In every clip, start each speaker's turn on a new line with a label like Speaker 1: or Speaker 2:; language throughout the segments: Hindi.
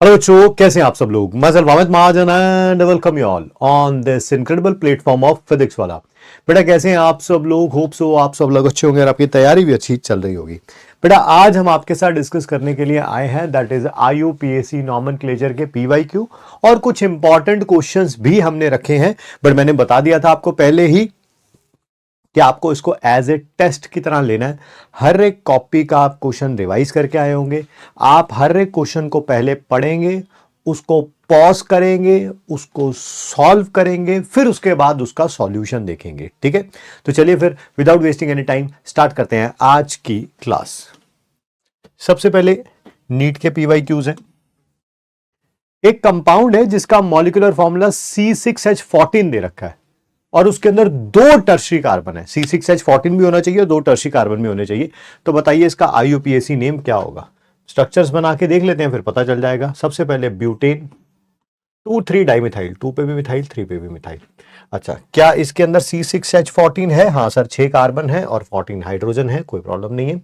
Speaker 1: हेलो बच्चों, कैसे हैं आप सब लोग। मैं Mohammad Mahajan and welcome you all on this incredible platform of Physics Wallah. बेटा कैसे हैं आप सब लोग। होप सो आप सब लोग अच्छे होंगे और आपकी तैयारी भी अच्छी चल रही होगी। बेटा आज हम आपके साथ डिस्कस करने के लिए आए हैं, दैट इज IUPAC नॉमेनक्लेचर के PYQ और कुछ इंपॉर्टेंट क्वेश्चंस भी हमने रखे हैं। बट मैंने बता दिया था आपको पहले ही कि आपको इसको एज ए टेस्ट की तरह लेना है। हर एक कॉपी का आप क्वेश्चन रिवाइज करके आए होंगे। आप हर एक क्वेश्चन को पहले पढ़ेंगे, उसको पॉज करेंगे, उसको सॉल्व करेंगे, फिर उसके बाद उसका सॉल्यूशन देखेंगे। ठीक है, तो चलिए फिर without wasting any time start करते हैं आज की क्लास। सबसे पहले नीट के PYQs हैं। एक कंपाउंड है जिसका मॉलिक्यूलर फॉर्मूला C6H14 दे रखा है और उसके अंदर दो टर्शरी कार्बन है। C6H14 भी होना चाहिए और दो टर्शरी कार्बन भी होने चाहिए। तो बताइए इसका IUPAC नेम क्या होगा। स्ट्रक्चर्स बना के देख लेते हैं, फिर पता चल जाएगा। सबसे पहले ब्यूटेन 2,3 डाइमिथाइल, 2 पे भी मिथाइल, 3 पे भी मिथाइल। अच्छा, क्या इसके अंदर C6H14 है? हाँ सर, 6 कार्बन है और 14 हाइड्रोजन है, कोई प्रॉब्लम नहीं है।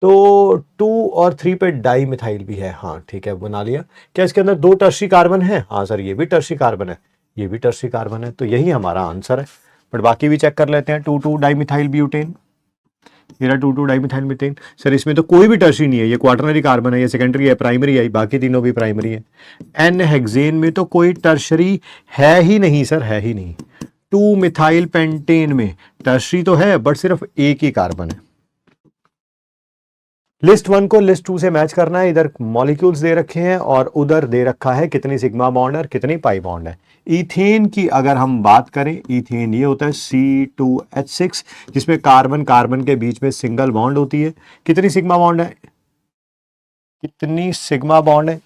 Speaker 1: तो 2 और 3 पे डाई मिथाइल भी है। हाँ ठीक है, बना लिया। क्या इसके अंदर दो टर्शरी कार्बन है? हाँ सर, ये भी टर्शरी कार्बन है, ये भी टर्शरी कार्बन है, तो यही हमारा आंसर है। बट बाकी भी चेक कर लेते हैं। 2,2 डाइमिथाइल ब्यूटेन, मेरा 2,2 डाइमिथाइल मीथेन। सर इसमें तो कोई भी टर्शरी नहीं है, ये क्वाटरनरी कार्बन है, ये सेकेंडरी है, प्राइमरी है, बाकी तीनों भी प्राइमरी है। एन हेक्सेन में तो कोई टर्शरी है ही नहीं सर, है ही नहीं। 2 मिथाइल पेंटेन में टर्शरी तो है बट सिर्फ एक ही कार्बन है। लिस्ट 1 को लिस्ट 2 से मैच करना है। इधर मॉलिक्यूल्स दे रखे हैं और उधर दे रखा है कितनी सिग्मा बॉन्ड है और कितनी पाई बॉन्ड है। इथेन की अगर हम बात करें, इथेन ये होता है C2H6 जिसमें कार्बन कार्बन के बीच में सिंगल बॉन्ड होती है। कितनी सिग्मा बॉन्ड है? कितनी सिग्मा बॉन्ड है?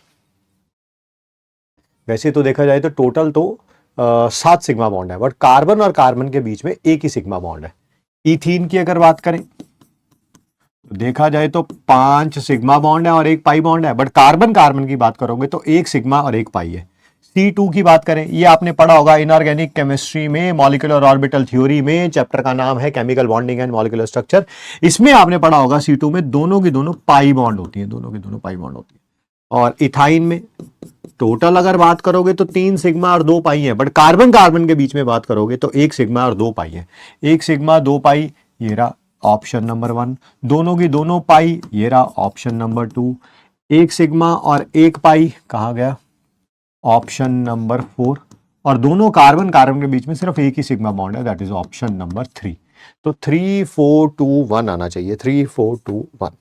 Speaker 1: वैसे तो देखा जाए तो टोटल तो 7 सिग्मा बॉन्ड है, बट कार्बन और कार्बन के बीच में एक ही सिग्मा बॉन्ड है। इथीन की अगर बात करें देखा जाए तो 5 सिग्मा बॉन्ड है और एक पाई बॉन्ड है, बट कार्बन कार्बन की बात करोगे तो एक सिग्मा और एक पाई है। C2 की बात करें, ये आपने पढ़ा होगा इनऑर्गेनिक केमिस्ट्री में, मॉलिक्यूलर ऑर्बिटल थ्योरी में, चैप्टर का नाम है chemical bonding and molecular structure. इसमें आपने पढ़ा होगा C2 में दोनों की दोनों पाई बॉन्ड होती है, दोनों की दोनों पाई बॉन्ड होती है। और इथाइन में टोटल अगर बात करोगे तो 3 सिग्मा और 2 पाई है, बट कार्बन कार्बन के बीच में बात करोगे तो 1 सिग्मा और 2 पाई है। 1 सिग्मा 2 पाई, ये रहा ऑप्शन नंबर 1। दोनों की दोनों पाई, ये रहा ऑप्शन नंबर 2। 1 सिग्मा और 1 पाई कहा गया? Option number 4। और दोनों कार्बन कार्बन के बीच में सिर्फ एक ही सिग्मा बॉन्ड है, दैट इज ऑप्शन नंबर 3। तो 3 4 2 1 आना चाहिए, 3 4 2 1।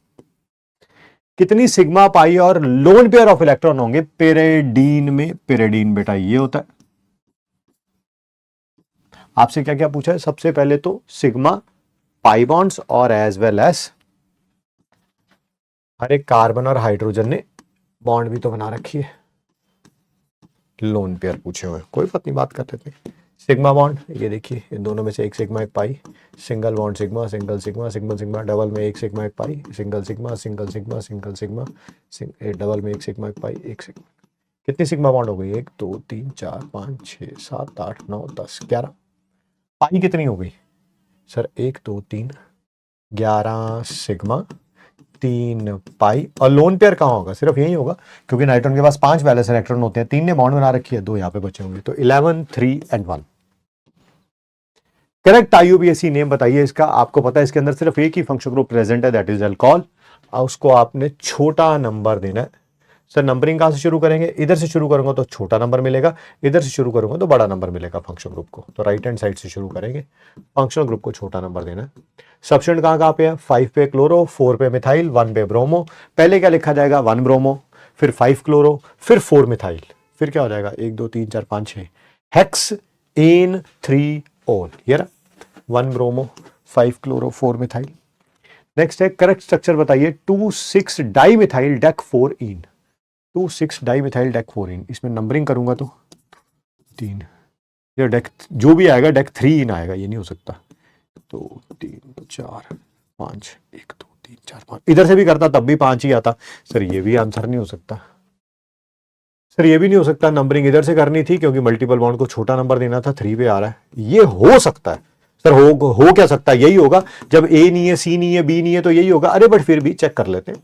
Speaker 1: कितनी सिग्मा पाई और लोन पेयर ऑफ इलेक्ट्रॉन होंगे पेरिडीन में? पेरिडीन बेटा ये होता है। आपसे क्या क्या पूछा है? सबसे पहले तो सिग्मा पाई बॉन्ड्स और एज वेल एज हर एक कार्बन और हाइड्रोजन ने बॉन्ड भी तो बना रखी है। लोन पेयर पूछे हुए, कोई बात नहीं, बात करते थे। सिग्मा बॉन्ड ये देखिए, इन दोनों में से एक सिग्मा एक pi, single bond sigma, single sigma, single sigma, double में एक सिग्मा एक pi, single sigma, single sigma, single sigma, double में एक सिग्मा एक पाई, एक सिग्मा। कितनी सिग्मा बॉन्ड हो गई? 1 2 3 4 5 6 7 8 9 10 11। पाई कितनी हो गई सर? 1 2 3 11 सिग्मा 3 पाई। और लोन पेयर कहाँ होगा? सिर्फ यही होगा, क्योंकि नाइट्रोजन के पास 5 वैलेंस इलेक्ट्रॉन होते हैं, 3 ने बॉन्ड बना रखी है, 2 यहाँ पे बचे होंगे, तो 11 3 एंड 1। करेक्ट IUPAC नेम बताइए इसका। आपको पता है इसके अंदर सिर्फ एक ही फंक्शन ग्रुप प्रेजेंट है, दैट इज अल्कोहल। उसको आपने छोटा नंबर देना है। सर नंबरिंग कहां से शुरू करेंगे? इधर से शुरू करूंगा तो छोटा नंबर मिलेगा, इधर से शुरू करूंगा तो बड़ा नंबर मिलेगा फंक्शन ग्रुप को। तो राइट हैंड साइड से शुरू करेंगे, फंक्शनल ग्रुप को छोटा नंबर देना है। सब्स्टिट्यूएंट कहां पे है? 5 पे क्लोरो, 4 पे मिथाइल, 1 पे ब्रोमो। पहले क्या लिखा जाएगा? 1 ब्रोमो, फिर 5 क्लोरो, फिर 4 मिथाइल, फिर क्या हो जाएगा? 1 2 3 4 5 6 हेक्स एन 3 ओल। ये रहा 1 ब्रोमो, 5 क्लोरो, 4 मिथाइल। नेक्स्ट है करेक्ट स्ट्रक्चर बताइए। 2,6 डाइमिथाइल डेक 4 इन, 2,6 डाइमिथाइल डेक 4 इन। इसमें नंबरिंग करूंगा तो 3, ये डेक जो भी आएगा डेक 3 इन आएगा, ये नहीं हो सकता। 2 3 4 5 1 2 3 4 5, इधर से भी करता तब भी 5 ही आता। सर ये भी आंसर नहीं हो सकता, सर ये भी नहीं हो सकता। नंबरिंग इधर से करनी थी क्योंकि मल्टीपल बॉन्ड को छोटा नंबर देना था, 3 पे आ रहा है। ये हो सकता है सर, हो क्या सकता है? यही होगा जब A नहीं है, C नहीं है, B नहीं है, तो यही होगा। अरे बट फिर भी चेक कर लेते हैं।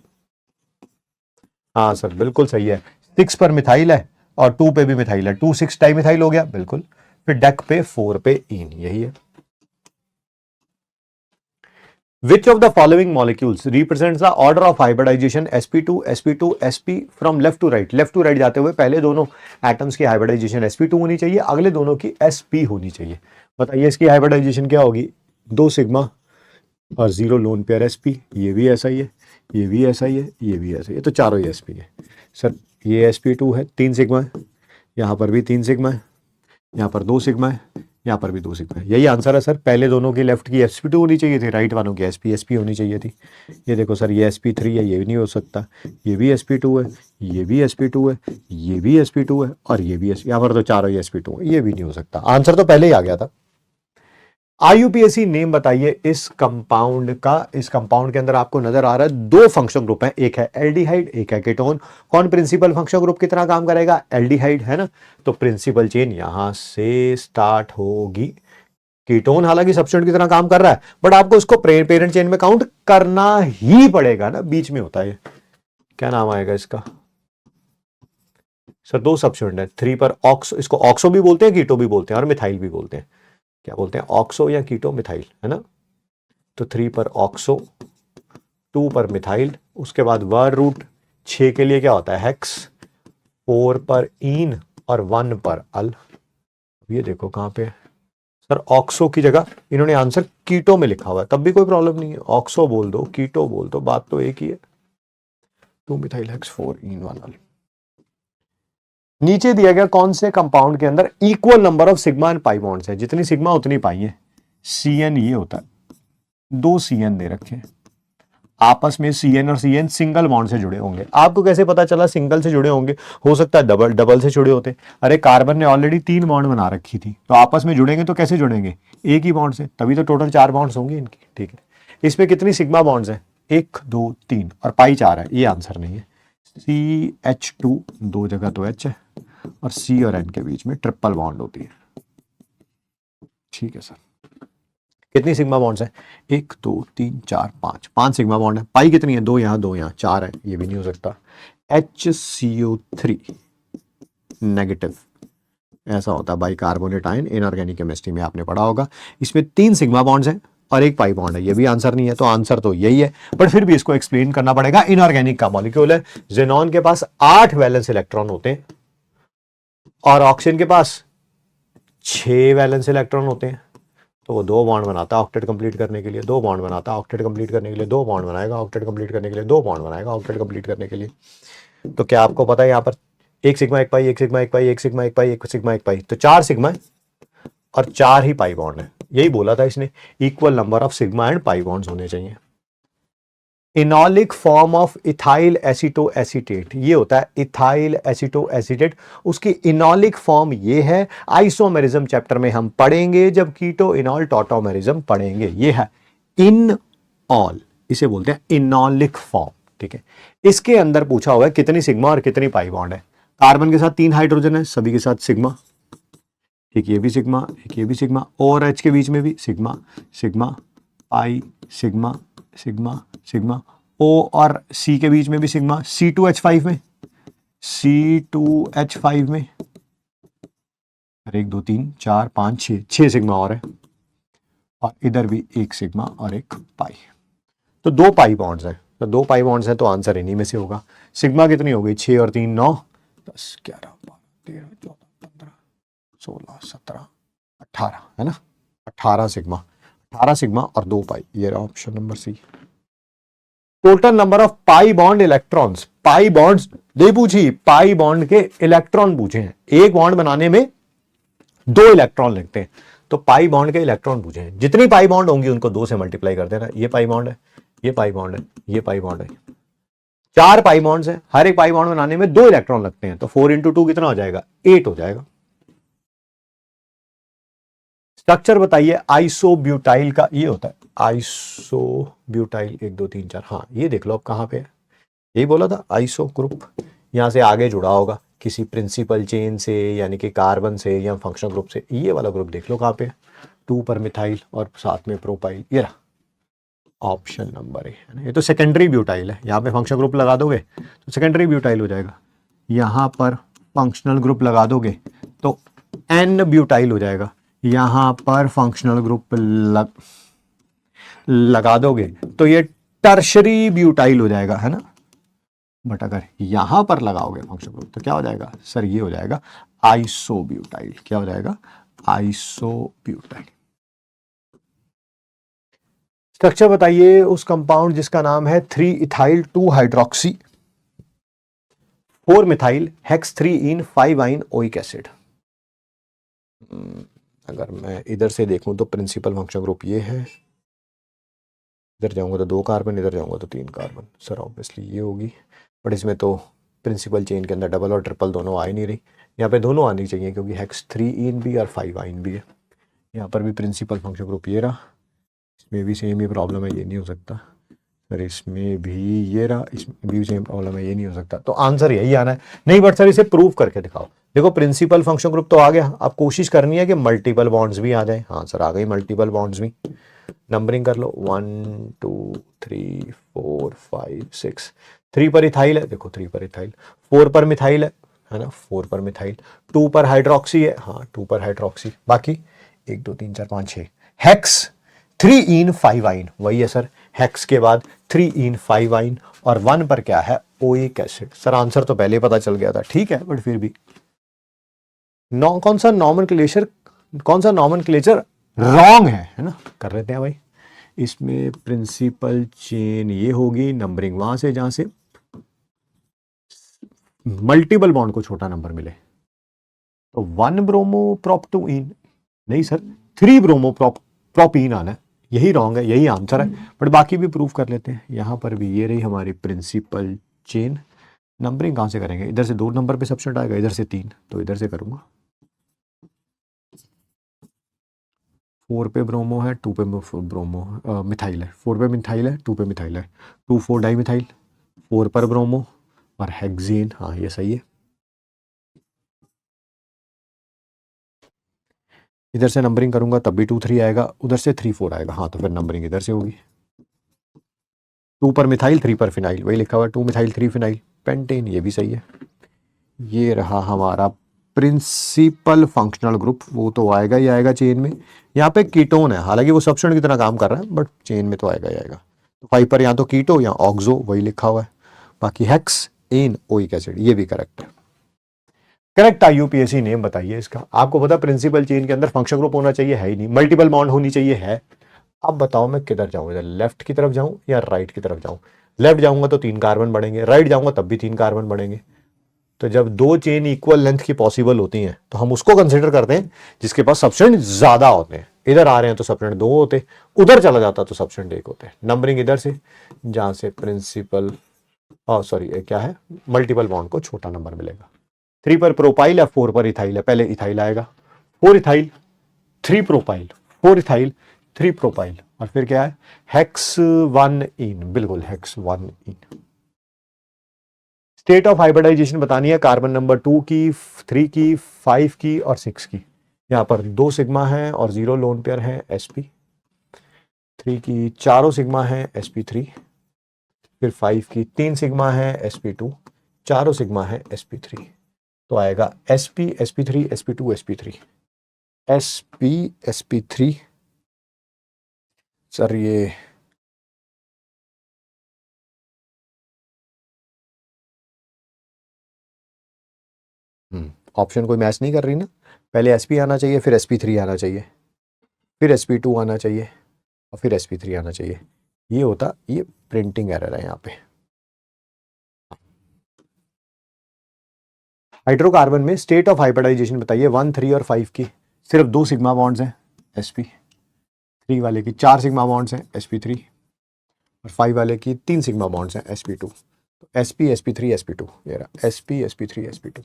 Speaker 1: हाँ सर बिल्कुल सही है, 6 पर मिथाइल है और 2 पे भी मिथाइल है, 2,6 डाई मिथाइल हो गया, बिल्कुल। फिर डेक पे 4 पे इन, यही है। Which of the following molecules represents the order of hybridization sp2 sp2 sp from left to right? Left to right जाते हुए पहले दोनों एटम्स की हाइब्रिडाइजेशन sp2 होनी चाहिए, अगले दोनों की sp होनी चाहिए। बताइए इसकी हाइब्रिडाइजेशन क्या होगी? 2 सिग्मा और 0 लोन पेयर sp, ये भी ऐसा ही है, ये भी ऐसा ही है, ये भी ऐसा ही है, तो चारों ही sp है। सर ये sp2 है, 3 सिग्मा है, यहाँ पर भी 3 सिग्मा है, यहाँ पर 2 सिग्मा है, यहाँ पर भी 2 सिग्मा है। यही आंसर है सर। पहले दोनों की लेफ्ट की sp2 होनी चाहिए थी, राइट वालों की sp होनी चाहिए थी। ये देखो सर, ये sp3 है, ये भी नहीं हो सकता, ये भी sp2 है, ये भी sp2 है, ये भी sp2 है और ये भी यहाँ पर तो चारों ही sp2 है, ये भी नहीं हो सकता। आंसर तो पहले ही आ गया था। IUPAC नेम बताइए इस कंपाउंड का। इस कंपाउंड के अंदर आपको नजर आ रहा है 2 फंक्शन ग्रुप हैं, एक है एल्डिहाइड, एक है कीटोन। कौन प्रिंसिपल फंक्शन ग्रुप की तरह काम करेगा? एल्डिहाइड, है ना। तो प्रिंसिपल चेन यहां से स्टार्ट होगी। कीटोन हालांकि सब्स्टिट्यूएंट की तरह काम कर रहा है, बट आपको उसको पेरेंट चेन में काउंट करना ही पड़ेगा ना, बीच में होता है। क्या नाम आएगा इसका? सर 2 सब्स्टिट्यूएंट है, 3 पर ऑक्सो, इसको ऑक्सो भी बोलते हैं, कीटो भी बोलते हैं और मिथाइल भी बोलते हैं। क्या बोलते हैं? ऑक्सो या कीटो मिथाइल, है ना। तो 3 पर ऑक्सो, 2 पर मिथाइल, उसके बाद वर्ड रूट 6 के लिए क्या होता है? हेक्स, 4 पर इन और 1 पर अल। ये देखो कहां पे है सर, ऑक्सो की जगह इन्होंने आंसर कीटो में लिखा हुआ है, तब भी कोई प्रॉब्लम नहीं है। ऑक्सो बोल दो, कीटो बोल दो, बात तो एक ही है। 2 मिथाइल हेक्स 4 इन 1 अल। नीचे दिया गया कौन से कंपाउंड के अंदर equal number of sigma and pi bonds है? जितनी सिग्मा उतनी पाई है। CN ये होता है, 2 CN दे रखे हैं, आपस में CN और CN सिंगल बॉन्ड से जुड़े होंगे। आपको कैसे पता चला सिंगल से जुड़े होंगे? हो सकता है डबल डबल से जुड़े होते। अरे कार्बन ने ऑलरेडी 3 बॉन्ड बना रखी थी, तो आपस में जुड़ेंगे तो कैसे जुड़ेंगे? एक ही बॉन्ड से, तभी तो टोटल 4 बॉन्ड्स होंगे इनकी। ठीक है, इसमें कितनी सिग्मा बॉन्ड्स हैं? 1 2 3 और पाई 4 है। ये आंसर नहीं है। CH2 2 जगह तो H है और C और N के बीच में ट्रिपल बॉन्ड होती है। ठीक है सर, कितनी सिग्मा बॉन्ड्स हैं? 1 2 3 4 5, 5 सिग्मा बॉन्ड है। पाई कितनी है? 2 यहाँ 2 यहाँ, 4 है, ये भी नहीं हो सकता। HCO3 नेगेटिव, ऐसा होता है by carbonate ion, inorganic chemistry में आपने पढ़ा होगा। इसमें 3 सिग्मा बॉन्ड्स हैं और 1 पाई बॉन्ड है, ये भी आंसर नहीं है। तो आंसर तो यही है, बट फिर भी इसको एक्सप्लेन करना पड़ेगा। इनऑर्गेनिक का मॉलिक्यूल है। जेनॉन के पास 8 वैलेंस इलेक्ट्रॉन होते हैं और ऑक्सीजन के पास 6 वैलेंस इलेक्ट्रॉन होते हैं। तो वो 2 बॉन्ड बनाता है ऑक्टेट कंप्लीट करने के लिए, 2 बॉन्ड बनाता है ऑक्टेट कंप्लीट करने के लिए, 2 बॉन्ड बनाएगा ऑक्टेट कंप्लीट करने के लिए, 2 बॉन्ड बनाएगा ऑक्टेट कंप्लीट करने के लिए। तो क्या आपको पता है यहाँ पर 1 सिग्मा 1 पाई, 1 सिग्मा 1 पाई, 1 सिग्मा 1 पाई, 1 सिग्मा 1 पाई, तो 4 सिग्मा और 4 ही पाई बॉन्ड है। यही बोला था इसने, equal number of sigma and pi bonds होने चाहिए। Enolic form of ethyl aceto acetate, ये होता है इथाइल एसीटो एसीटेट। उसकी इनॉलिक फॉर्म ये है। आइसोमेरिज्म चैप्टर में हम पढ़ेंगे जब कीटो इनॉल टॉटोमेरिज्म पढ़ेंगे। ये है इन ऑल, इसे बोलते हैं इनॉलिक फॉर्म। ठीक है, इसके अंदर पूछा हुआ है कितनी सिग्मा और कितनी पाई बॉन्ड है। कार्बन के साथ 3 हाइड्रोजन है, सभी के साथ सिग्मा, एक ये भी सिग्मा, एक ये भी सिग्मा, और H के बीच में भी sigma sigma pi sigma sigma sigma, O और C के बीच में भी सिग्मा, C2H5 में, C2H5 में 1 2 3 4 5 6 सिग्मा और है, और इधर भी 1 सिग्मा और 1 पाई। तो 2 पाई बॉन्ड्स हैं, तो 2 पाई बॉन्ड्स हैं, तो आंसर इन्हीं में से होगा। सिग्मा कितनी हो गई? 6 और 3 9, 10 11 12 13 14 15 16 17 18, है ना। 18 सिग्मा, 18 सिग्मा और 2 पाई, ये रहा option number C. Total number of pi bond electrons, pi bonds दे पूछी, पाई बॉन्ड के इलेक्ट्रॉन पूछे हैं। एक बॉन्ड बनाने में 2 इलेक्ट्रॉन लगते हैं, तो पाई बॉन्ड के इलेक्ट्रॉन पूछे हैं। जितनी पाई बॉन्ड होंगी उनको 2 से मल्टीप्लाई कर देना। ये पाई बॉन्ड है, ये पाई बॉन्ड है, ये पाई बॉन्ड है, 4 पाई बॉन्ड्स हैं। हर एक पाई बॉन्ड बनाने में 2 इलेक्ट्रॉन लगते हैं, तो 4 × 2 कितना हो जाएगा? 8 हो जाएगा। स्ट्रक्चर बताइए आइसोब्यूटाइल का। ये होता है आइसोब्यूटाइल, 1 2 3 4, हाँ ये देख लो अब कहां पे है। यही बोला था आइसो ग्रुप, यहां से आगे जुड़ा होगा किसी प्रिंसिपल चेन से, यानी कि कार्बन से या फंक्शनल ग्रुप से। ये वाला ग्रुप देख लो कहां पे है, 2 पर मिथाइल और साथ में प्रोपाइल। ये रहा ऑप्शन नंबर है ना। ये तो सेकेंडरी ब्यूटाइल है, यहाँ पे फंक्शनल ग्रुप लगा दोगे तो सेकेंडरी ब्यूटाइल हो जाएगा। यहां पर फंक्शनल ग्रुप लगा दोगे तो एन ब्यूटाइल हो जाएगा, यहां पर फंक्शनल ग्रुप लगा दोगे तो ये टर्शरी ब्यूटाइल हो जाएगा, है ना। बट अगर यहां पर लगाओगे फंक्शनल ग्रुप तो क्या हो जाएगा सर, ये हो जाएगा आइसोब्यूटाइल। क्या हो जाएगा, आइसोब्यूटाइल। स्ट्रक्चर बताइए उस कंपाउंड जिसका नाम है 3 इथाइल 2 हाइड्रोक्सी 4 मिथाइल हेक्स 3 इन 5 आइन ओइक एसिड। अगर मैं इधर से देखूं तो प्रिंसिपल फंक्शनल ग्रुप ये है, इधर जाऊंगा तो 2 कार्बन, इधर जाऊंगा तो 3 कार्बन। सर ऑब्वियसली ये होगी, बट इसमें तो प्रिंसिपल चेन के अंदर डबल और ट्रिपल दोनों आ ही नहीं रही। यहाँ पे दोनों आनी चाहिए क्योंकि हेक्स 3 इन भी और 5 आइन भी है। यहाँ पर भी प्रिंसिपल फंक्शनल ग्रुप ये रहा, इसमें भी सेम ही प्रॉब्लम है, ये नहीं हो सकता। सर इसमें भी ये रहा, इसमें भी सेम प्रॉब्लम है, ये नहीं हो सकता। तो आंसर यही आना है। नहीं बट सर इसे प्रूव करके दिखाओ। देखो प्रिंसिपल फंक्शन ग्रुप तो आ गया, अब कोशिश करनी है कि मल्टीपल बॉन्ड्स भी आ जाए। हाँ सर आ गई मल्टीपल बॉन्ड्स भी। नंबरिंग कर लो 1 2 3 4 5 6। 3 पर इथाइल है, देखो 3 पर इथाइल। 4 पर मिथाइल है ना, 4 पर मिथाइल। 2 पर हाइड्रोक्सी है, हाँ 2 पर हाइड्रोक्सी। बाकी 1 2 3 4 5 6 हेक्स 3 इन 5 आइन, वही है सर। हेक्स के बाद 3 इन 5 आइन और 1 पर क्या है, ओइक एसिड। सर आंसर तो पहले पता चल गया था, ठीक है, बट फिर भी कौन सा नॉमेनक्लेचर रॉन्ग है ना, कर लेते हैं भाई। इसमें प्रिंसिपल चेन ये होगी, नंबरिंग वहां से जहां से मल्टीपल बॉन्ड को छोटा नंबर मिले। तो 1 ब्रोमो प्रोप 2 इन, नहीं सर 3 ब्रोमो प्रोपीन आना है, यही रॉन्ग है, यही आंसर है। बट बाकी भी प्रूफ कर लेते हैं। यहां पर भी ये रही हमारी प्रिंसिपल चेन। नंबरिंग कहां से करेंगे, इधर से 2 नंबर पे सब्स्टिट्यूट आएगा, इधर से 3, तो इधर से करूंगा। 4 पे ब्रोमो है, 2 पे ब्रोमो मिथाइल है, 4 पे मिथाइल है, 2 पे मिथाइल है, 2 4 डाई मिथाइल, 4 पर ब्रोमो और हेक्सेन। हाँ ये सही है। इधर से नंबरिंग करूंगा तब भी 2 3 आएगा, उधर से 3 4 आएगा, हाँ तो फिर नंबरिंग इधर से होगी। 2 पर मिथाइल, 3 पर फिनाइल, वही लिखा हुआ है 2 मिथाइल 3 फिनाइल पेंटेन, ये भी सही है। ये रहा हमारा प्रिंसिपल फंक्शनल ग्रुप, वो तो आएगा ही आएगा चेन में। यहाँ पे कीटोन है, हालांकि वो सब्स्टिट्यूट की तरह काम कर रहा है, बट चेन में तो आएगा ही आएगा। तो 5 पर यहाँ तो कीटो या ऑक्सो, वही लिखा हुआ है। बाकी हेक्स एन ओइक एसिड, ये भी करेक्ट है। करेक्ट आईयूपीएसी नेम बताइए इसका। आपको पता प्रिंसिपल चेन के अंदर फंक्शन ग्रुप होना चाहिए, है ही नहीं। मल्टीपल बॉन्ड होनी चाहिए, है। अब बताओ मैं किधर जाऊं, इधर लेफ्ट की तरफ जाऊं या राइट की तरफ जाऊं। लेफ्ट जाऊंगा तो 3 कार्बन बढ़ेंगे, राइट जाऊंगा तब भी 3 कार्बन बढ़ेंगे। तो जब 2 चेन इक्वल लेंथ की पॉसिबल होती हैं तो हम उसको कंसिडर करते हैं जिसके पास सब्स्टेंट ज्यादा होते हैं। इधर आ रहे हैं तो सब्स्टेंट 2 होते, उधर चला जाता तो सब्स्टेंट 1 होते। नंबरिंग इधर से जहां से प्रिंसिपल सॉरी क्या है, मल्टीपल बॉन्ड को छोटा नंबर मिलेगा। 3 पर प्रोपाइल है, 4 पर इथाइल है, पहले इथाइल आएगा। 4 इथाइल 3 प्रोपाइल, 4 इथाइल 3 प्रोपाइल और फिर क्या है, हेक्स 1 इन, बिल्कुल hex 1 ene. State of hybridization बतानी है कार्बन नंबर 2 की, 3 की, 5 की और 6 की। यहां पर 2 सिग्मा है और 0 लोन पेयर है sp। 3 की चारों सिग्मा है sp3। फिर 5 की 3 सिग्मा है sp2, चारों सिग्मा है sp3। तो आएगा sp sp3 sp2 sp3 sp sp3। Sir ये ऑप्शन कोई मैच नहीं कर रही ना। पहले sp आना चाहिए, फिर sp3 आना चाहिए, फिर sp2 आना चाहिए और फिर sp3 आना चाहिए। ये होता, ये प्रिंटिंग एरर है यहाँ पे। हाइड्रोकार्बन में स्टेट ऑफ हाइब्रिडाइजेशन बताइए 1 3 और 5 की। सिर्फ 2 सिग्मा बॉन्ड्स हैं sp, 3 वाले की 4 सिग्मा बॉन्ड्स हैं sp3 और 5 वाले की 3 सिग्मा बॉन्ड्स हैं sp2। तो sp sp3 sp2, ये रहा sp sp3 sp2।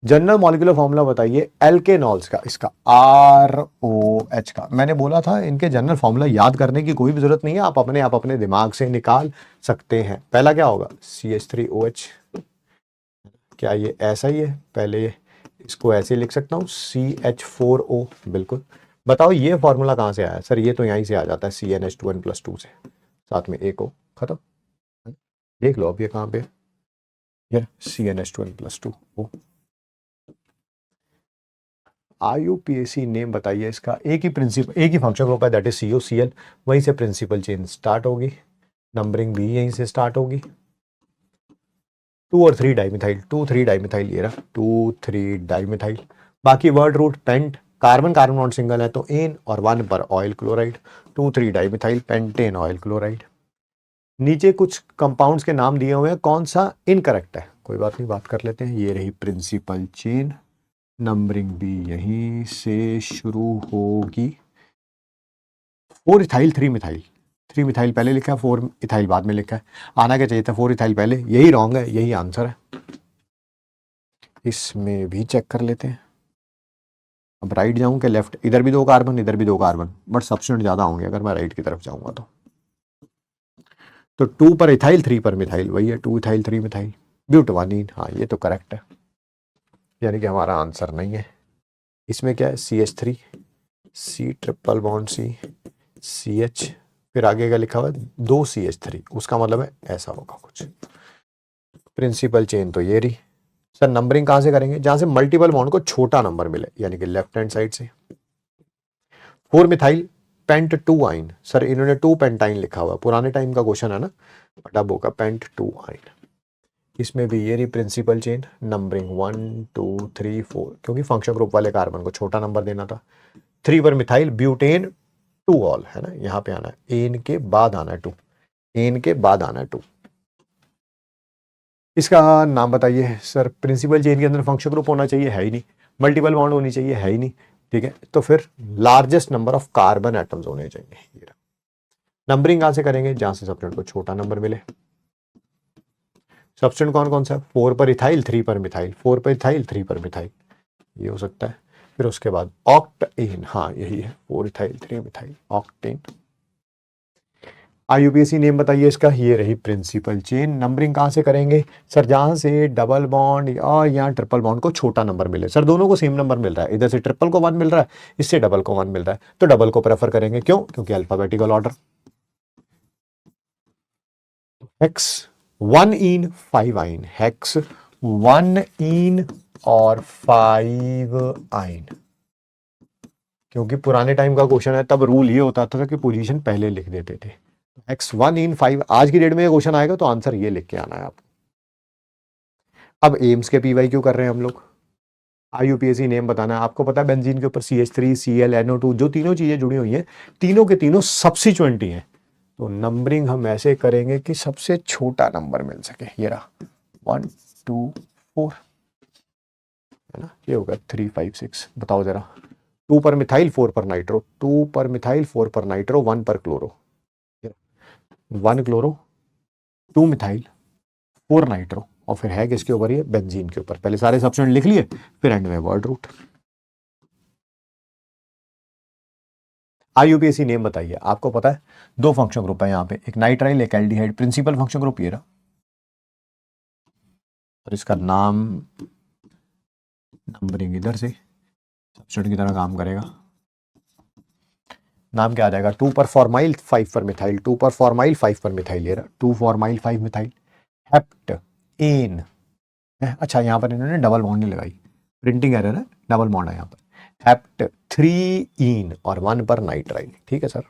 Speaker 1: General molecular formula बताइए एल्केनॉल्स का, इसका ROH का। मैंने बोला था इनके जनरल फॉर्मूला याद करने की कोई भी जरूरत नहीं है, आप अपने दिमाग से निकाल सकते हैं। पहला क्या होगा, CH3OH। क्या ये ऐसा ही है, पहले इसको ऐसे लिख सकता हूँ CH4O, बिल्कुल। बताओ ये फॉर्मूला कहाँ से आया, सर ये तो यहीं से आ जाता है CnH2n+2 से, साथ में एक O, खत्म। देख लो अब ये कहाँ पे। ये CnH2n+2 O। IUPAC नेम बताइए इसका, एक ही प्रिंसिपल, एक ही फंक्शन ग्रुप है, दैट इज COCl, वहीं से प्रिंसिपल चेन स्टार्ट होगी, नंबरिंग भी यहीं से स्टार्ट होगी। 2 और 3 डाइमिथाइल, 2 3 डाइमिथाइल, ये रहा 2 3 डाइमिथाइल। बाकी word root pent, carbon carbon non single है तो एन, और 1 पर oyl chloride, 2 3 dimethyl pentane oyl chloride. नीचे कुछ कंपाउंड्स के नाम दिए हुए हैं, कौन सा इनकरेक्ट है, कोई बात नहीं, बात कर लेते हैं। ये रही प्रिंसिपल चेन, नंबरिंग भी यहीं से शुरू होगी। 4 इथाइल 3 मिथाइल, 3 मिथाइल पहले लिखा है, 4 इथाइल बाद में लिखा है, आना क्या चाहिए था 4 इथाइल पहले, यही रॉन्ग है, यही आंसर है। इसमें भी चेक कर लेते हैं। अब राइट जाऊं कि लेफ्ट, इधर भी 2 कार्बन, इधर भी 2 कार्बन, बट सब्स्टिट्यूएंट ज्यादा होंगे अगर मैं राइट की तरफ जाऊंगा तो 2 पर इथाइल 3 पर मिथाइल, वही है 2 इथाइल 3 मिथाइल, ब्यूटानीन, हाँ ये तो करेक्ट है, यानी कि हमारा आंसर नहीं है। इसमें क्या है, CH3, C triple bond C, CH, फिर आगे का लिखा हुआ है 2 CH3, उसका मतलब है ऐसा होगा कुछ। प्रिंसिपल चेन तो ये रही। सर नंबरिंग कहाँ से करेंगे, जहां से मल्टीपल बॉन्ड को छोटा नंबर मिले, यानी कि लेफ्ट हैंड साइड से। 4 मिथाइल पेंट 2 आइन, सर इन्होंने 2 पेंटाइन लिखा हुआ है, पुराने टाइम का क्वेश्चन है ना, बट अब होगा पेंट 2 आइन। इसमें भी ये रही प्रिंसिपल चेन, नंबरिंग 1 2 3 4, क्योंकि फंक्शन ग्रुप वाले कार्बन को छोटा नंबर देना था। 3 पर मिथाइल ब्यूटेन 2 ऑल, है ना, यहाँ पे आना है, एन के बाद आना है 2, एन के बाद आना है 2। इसका नाम बताइए। सर प्रिंसिपल चेन के अंदर फंक्शन ग्रुप होना चाहिए, है ही नहीं, मल्टीपल बॉन्ड होनी चाहिए, है ही नहीं, ठीक है, तो फिर largest number of carbon atoms होने चाहिए। नंबरिंग कहां से करेंगे, जहां से सब्स्टिट्यूएंट को छोटा नंबर मिले। सब्स्टिट्यूएंट कौन कौन सा, 4 पर इथाइल 3 पर मिथाइल, 4 पर इथाइल 3 पर मिथाइल, ये हो सकता है। फिर उसके बाद ऑक्टेन, हाँ यही है, 4 ethyl 3 methyl, octane. IUPAC name बताइए इसका, ये रही प्रिंसिपल चेन। नंबरिंग कहाँ से करेंगे, सर जहाँ से डबल बॉन्ड और यहाँ ट्रिपल बॉन्ड को छोटा नंबर मिले। सर दोनों को सेम नंबर मिल रहा है, इधर से ट्रिपल को 1 मिल रहा है, इससे डबल को 1 मिल रहा है, तो डबल को प्रेफर करेंगे, क्यों, क्योंकि अल्फाबेटिकल ऑर्डर। हेक्स 1 इन 5 आइन, हेक्स 1 इन और 5 आइन, क्योंकि पुराने टाइम का क्वेश्चन है, तब रूल ये होता था कि पोजीशन पहले लिख देते थे। एक्स 1 इन 5, आज की डेट में ये क्वेश्चन आएगा तो आंसर ये लिख के आना है आपको। अब एम्स के PYQ कर रहे हैं हम लोग, IUPAC नेम बताना है। आपको पता है बेंजीन के ऊपर CH3 Cl NO2 जो तीनों चीजें जुड़ी हुई हैं, तीनों के तीनों सब्स्टिट्यूएंट ही हैं, तो नंबरिंग हम ऐसे करेंगे कि सबसे छोटा नंबर मिल सके। ये रहा 1 2 4, है ना, ये होगा 3 5 6। बताओ जरा, 2 पर मिथाइल 4 पर नाइट्रो, 2 पर मिथाइल 4 पर नाइट्रो, 1 पर क्लोरो, 1 क्लोरो 2 मिथाइल 4 नाइट्रो, और फिर है किसके ऊपर, ये बेंजीन के ऊपर। पहले सारे सब्स्टिट्यूएंट लिख लिए, फिर एंड में वर्ड रूट। IUPAC नेम बताइए। आपको पता है 2 फंक्शन ग्रुप है यहाँ पे, एक नाइट्राइल एक एल्डिहाइड, प्रिंसिपल फंक्शन ग्रुप ये रहा, और इसका नाम, नंबरिंग इधर से सब्स्टिट्यूएंट की तरह काम करेगा। नाम क्या आ जाएगा, 2 पर फॉर्माइल 5 पर मिथाइल, 2 पर फॉर्माइल 5 पर मिथाइल, ये रहा 2 फॉर्माइल 5 मिथाइल, हेप्ट एन। अच्छा यहाँ पर इन्होंने डबल बॉन्ड नहीं लगाई, प्रिंटिंग एरर है, डबल बॉन्ड है यहाँ पर, हेप्ट 3 इन और 1 पर नाइट्राइल, ठीक है सर।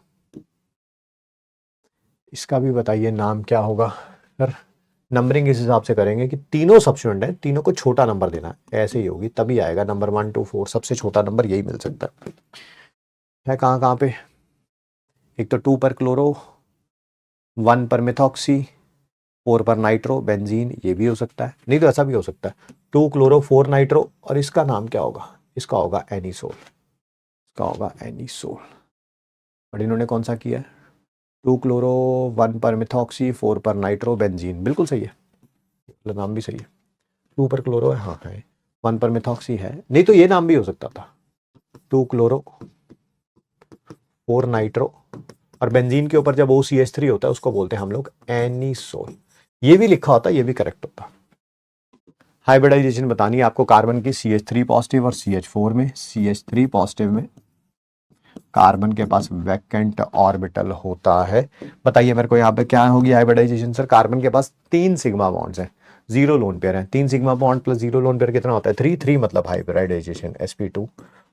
Speaker 1: इसका भी बताइए नाम क्या होगा। सर नंबरिंग इस हिसाब से करेंगे कि तीनों सब्स्टिट्यूएंट है, तीनों को छोटा नंबर देना है, ऐसे ही होगी, तभी आएगा नंबर 1 2 4, सबसे छोटा नंबर यही मिल सकता है कहाँ कहाँ पे। एक तो 2 पर क्लोरो, 1 पर मिथॉक्सी, 4 पर नाइट्रो बेंजीन, ये भी हो सकता है, नहीं तो ऐसा भी हो सकता है 2 क्लोरो 4 नाइट्रो, और इसका नाम क्या होगा, इसका होगा एनिसोल, इसका होगा एनिसोल। और इन्होंने कौन सा किया है, 2 क्लोरो 1 पर मिथॉक्सी 4 पर नाइट्रो बेंजीन, बिल्कुल सही है, मतलब नाम भी सही है। 2 पर क्लोरो है, हाँ है, 1 पर मिथॉक्सी है, नहीं तो ये नाम भी हो सकता था 2 क्लोरो 4 नाइट्रो, और बेंजीन के ऊपर जब OCH3 होता है उसको बोलते हैं हम लोग एनिसोल, ये भी लिखा होता, ये भी करेक्ट होता। हाइब्रिडाइजेशन बतानी है आपको कार्बन की, CH3 पॉजिटिव और CH4 में, CH3 पॉजिटिव में कार्बन के पास वैकेंट ऑर्बिटल होता है। बताइए मेरे को यहाँ पे क्या होगी हाइब्रिडाइजेशन। सर कार्बन के पास 3 सिग्मा बॉन्ड्स हैं, जीरो लोन पेयर है, 3 sigma bond plus zero lone pair कितना होता है 3, 3 मतलब हाइब्रिडाइजेशन sp2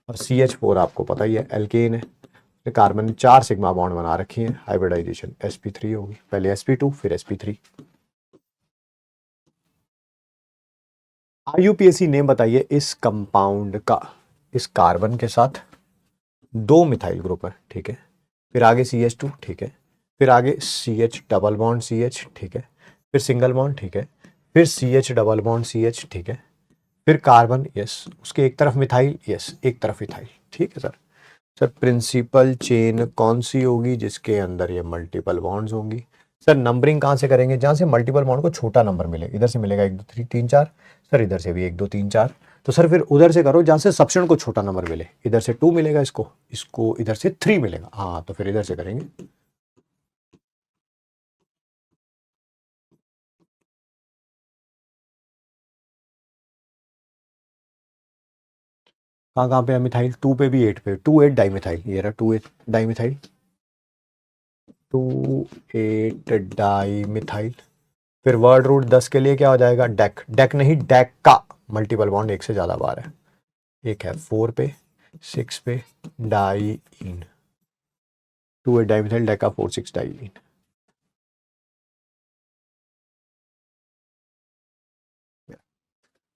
Speaker 1: और CH4 आपको पता ही है एल्केन है, कार्बन 4 सिग्मा बॉन्ड बना रखी है, हाइब्रिडाइजेशन sp3 होगी, पहले sp2 फिर sp3। IUPAC नेम बताइए इस कंपाउंड का, इस कार्बन के साथ 2 मिथाइल ग्रुप है, ठीक है, फिर आगे CH2, ठीक है, फिर आगे CH डबल बॉन्ड CH, ठीक है, फिर सिंगल बॉन्ड, ठीक है, फिर CH डबल बॉन्ड CH, ठीक है, फिर कार्बन, यस, उसके एक तरफ मिथाइल, यस, एक तरफ इथाइल, ठीक है सर। सर प्रिंसिपल चेन कौन सी होगी जिसके अंदर ये मल्टीपल बॉन्ड्स होंगी? सर नंबरिंग कहाँ से करेंगे? जहाँ से मल्टीपल बॉन्ड को छोटा नंबर मिले, इधर से मिलेगा 1 2 3 3 4, सर इधर से भी 1 2 3 4, तो सर फिर उधर से करो जहाँ से सबसेंट को छोटा नंबर मिले, इधर से 2 मिलेगा, इसको इसको इधर से 3 मिलेगा, हाँ तो फिर इधर से करेंगे। कहाँ कहाँ पे है मिथाइल? 2 पे भी 8 पे, 2 8 डाइमिथाइल, ये रहा 2 8 डाइमिथाइल, 2 8 डाइमिथाइल। फिर वर्ड रूट 10 के लिए क्या हो जाएगा? डेक, डेक नहीं डेक का, मल्टीपल बॉन्ड एक से ज्यादा बार है, एक है 4 पे 6 पे diene, 2 8 dimethyl deca 4 6 diene.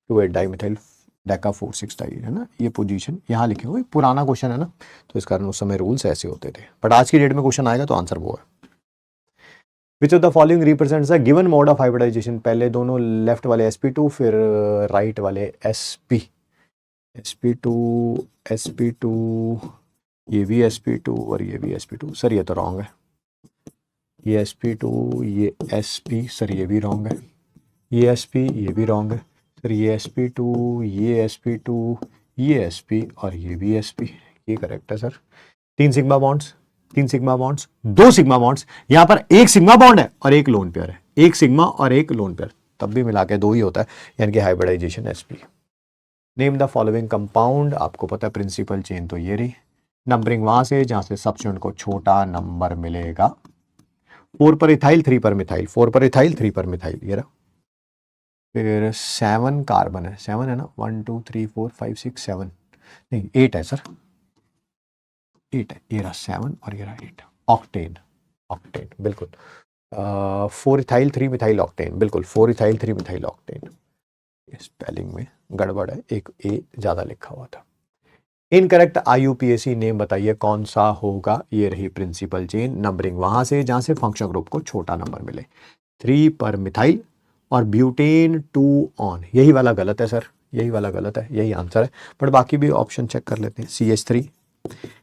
Speaker 1: Two eight dimethyl deca 4 6 diene है ना, ये पोजीशन यहाँ लिखे हुए, पुराना क्वेश्चन है ना, तो इस कारण उस समय रूल्स ऐसे होते थे, बट आज की डेट में क्वेश्चन आएगा तो आंसर वो है। Which of the following represents the given mode of hybridization? पहले दोनों लेफ्ट वाले sp2 फिर राइट वाले sp2 sp2, ये भी sp2 और ये भी sp2, सर ये तो रॉन्ग है, ये sp2 ये sp, सर ये भी रॉन्ग है, ये sp ये भी रॉन्ग है, सर ये sp2 ये sp2 ये sp और ये भी sp, ये करेक्ट है sir. 3 sigma bonds, 3 sigma bonds, 2 sigma bonds, यहां पर एक सिग्मा बॉन्ड है और एक लोन पेयर है, एक सिग्मा और एक लोन पेयर, तब भी मिला के 2 ही होता है, यानी कि hybridization sp। Name the following compound, आपको पता है प्रिंसिपल चेन तो ये रही, नंबरिंग वहां से जहां से सबस्टिट्यूएंट को छोटा नंबर मिलेगा, 4 पर इथाइल 3 पर मिथाइल, 4 पर इथाइल 3 पर मिथाइल, ये रहा। फिर 7 कार्बन है, 7 है ना, 1 2 3 4 5 6 7, नहीं 8 है सर, 8 है, ये रहा 7 और ये रहा 8, ऑक्टेन, ऑक्टेन बिल्कुल, 4 इथाइल 3 मिथाइल ऑक्टेन, बिल्कुल 4 इथाइल 3 मिथाइल ऑक्टेन, स्पेलिंग में गड़बड़ है, एक ए ज्यादा लिखा हुआ था। इनकरेक्ट IUPAC नेम बताइए कौन सा होगा? ये रही प्रिंसिपल चेन, नंबरिंग वहां से जहां से फंक्शन ग्रुप को छोटा नंबर मिले, 3 पर मिथाइल और ब्यूटेन 2 ऑन, यही वाला गलत है सर, यही वाला गलत है, यही आंसर है, बट बाकी भी ऑप्शन चेक कर लेते हैं। CH3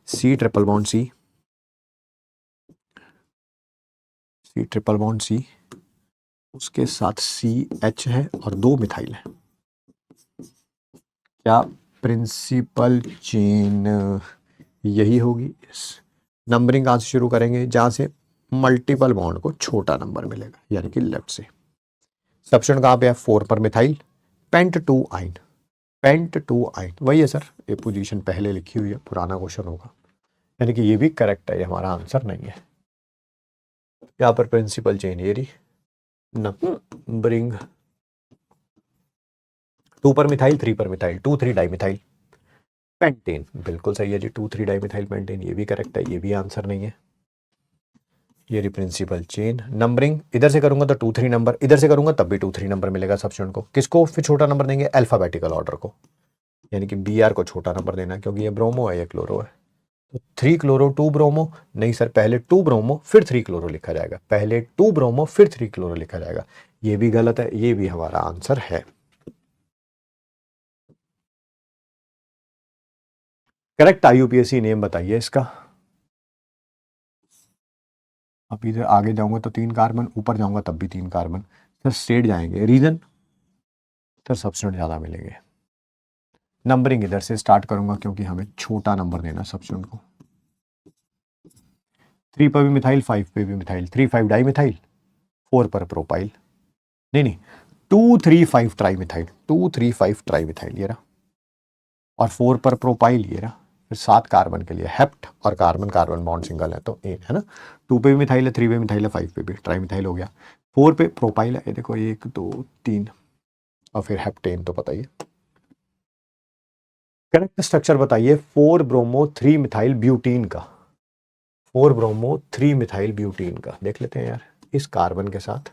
Speaker 1: C triple bond C, C triple bond C, उसके साथ CH है और 2 मिथाइल है, क्या प्रिंसिपल चेन यही होगी? नंबरिंग कहां से शुरू करेंगे? जहां से मल्टीपल बॉन्ड को छोटा नंबर मिलेगा, यानी कि लेफ्ट से। सबस्टिट्यूएंट कहां पे है? 4 पर मिथाइल, पेंट 2 आइन, पेंट 2 आइन वही है सर, ये पोजीशन पहले लिखी हुई है, पुराना क्वेश्चन होगा, यानी कि ये भी करेक्ट है, ये हमारा आंसर नहीं है। यहाँ पर प्रिंसिपल चेन ये रही, नंबरिंग 2 पर मिथाइल 3 पर मिथाइल, 2 3 डाइमिथाइल पेंटेन, बिल्कुल सही है जी, 2 3 डाइमिथाइल पेंटेन, ये भी करेक्ट है, ये भी आंसर नहीं है। ये रही प्रिंसिपल चेन, नंबरिंग इधर से करूंगा तो 2 3 नंबर, इधर से करूंगा तब भी 2 3 नंबर मिलेगा सबस्टिट्यूएंट को, किसको फिर छोटा नंबर देंगे? अल्फाबेटिकल ऑर्डर को, यानी कि Br को छोटा नंबर देना, क्योंकि ये ब्रोमो है, ये क्लोरो है, तो 3 क्लोरो 2 ब्रोमो, नहीं सर पहले 2 ब्रोमो फिर 3 क्लोरो लिखा जाएगा, पहले 2 ब्रोमो फिर 3 क्लोरो लिखा जाएगा, ये भी गलत है, ये भी हमारा आंसर है। करेक्ट IUPAC नेम बताइए इसका। अब इधर आगे जाऊंगा तो 3 कार्बन, ऊपर जाऊंगा तब भी 3 कार्बन, सर स्ट्रेट जाएंगे, रीजन सर सबस्टिट्यूएंट ज्यादा मिलेंगे। नंबरिंग इधर से स्टार्ट करूंगा क्योंकि हमें छोटा नंबर देना सबस्टिट्यूएंट को, 3 पर भी मिथाइल 5 पे भी मिथाइल, 3 5 डाई मिथाइल, 4 पर प्रोपाइल, नहीं 2 3 5 ट्राई मिथाइल, 2 3 5 ट्राई मिथाइल ये रहा, और 4 पर प्रोपाइल ये रहा, फिर 7 कार्बन के लिए हेप्ट और कार्बन कार्बन बॉन्ड सिंगल है तो ए है ना, 2 पे भी मिथाइल है, 3 पे मिथाइल है, 5 पे भी ट्राई मिथाइल हो गया, 4 पे प्रोपाइल है, ये देखो 1 2 3 और फिर हेप्टेन तो पता ही है। करेक्ट स्ट्रक्चर बताइए 4 ब्रोमो 3 मिथाइल ब्यूटीन का। 4 ब्रोमो 3 मिथाइल ब्यूटीन का देख लेते हैं यार। इस कार्बन के साथ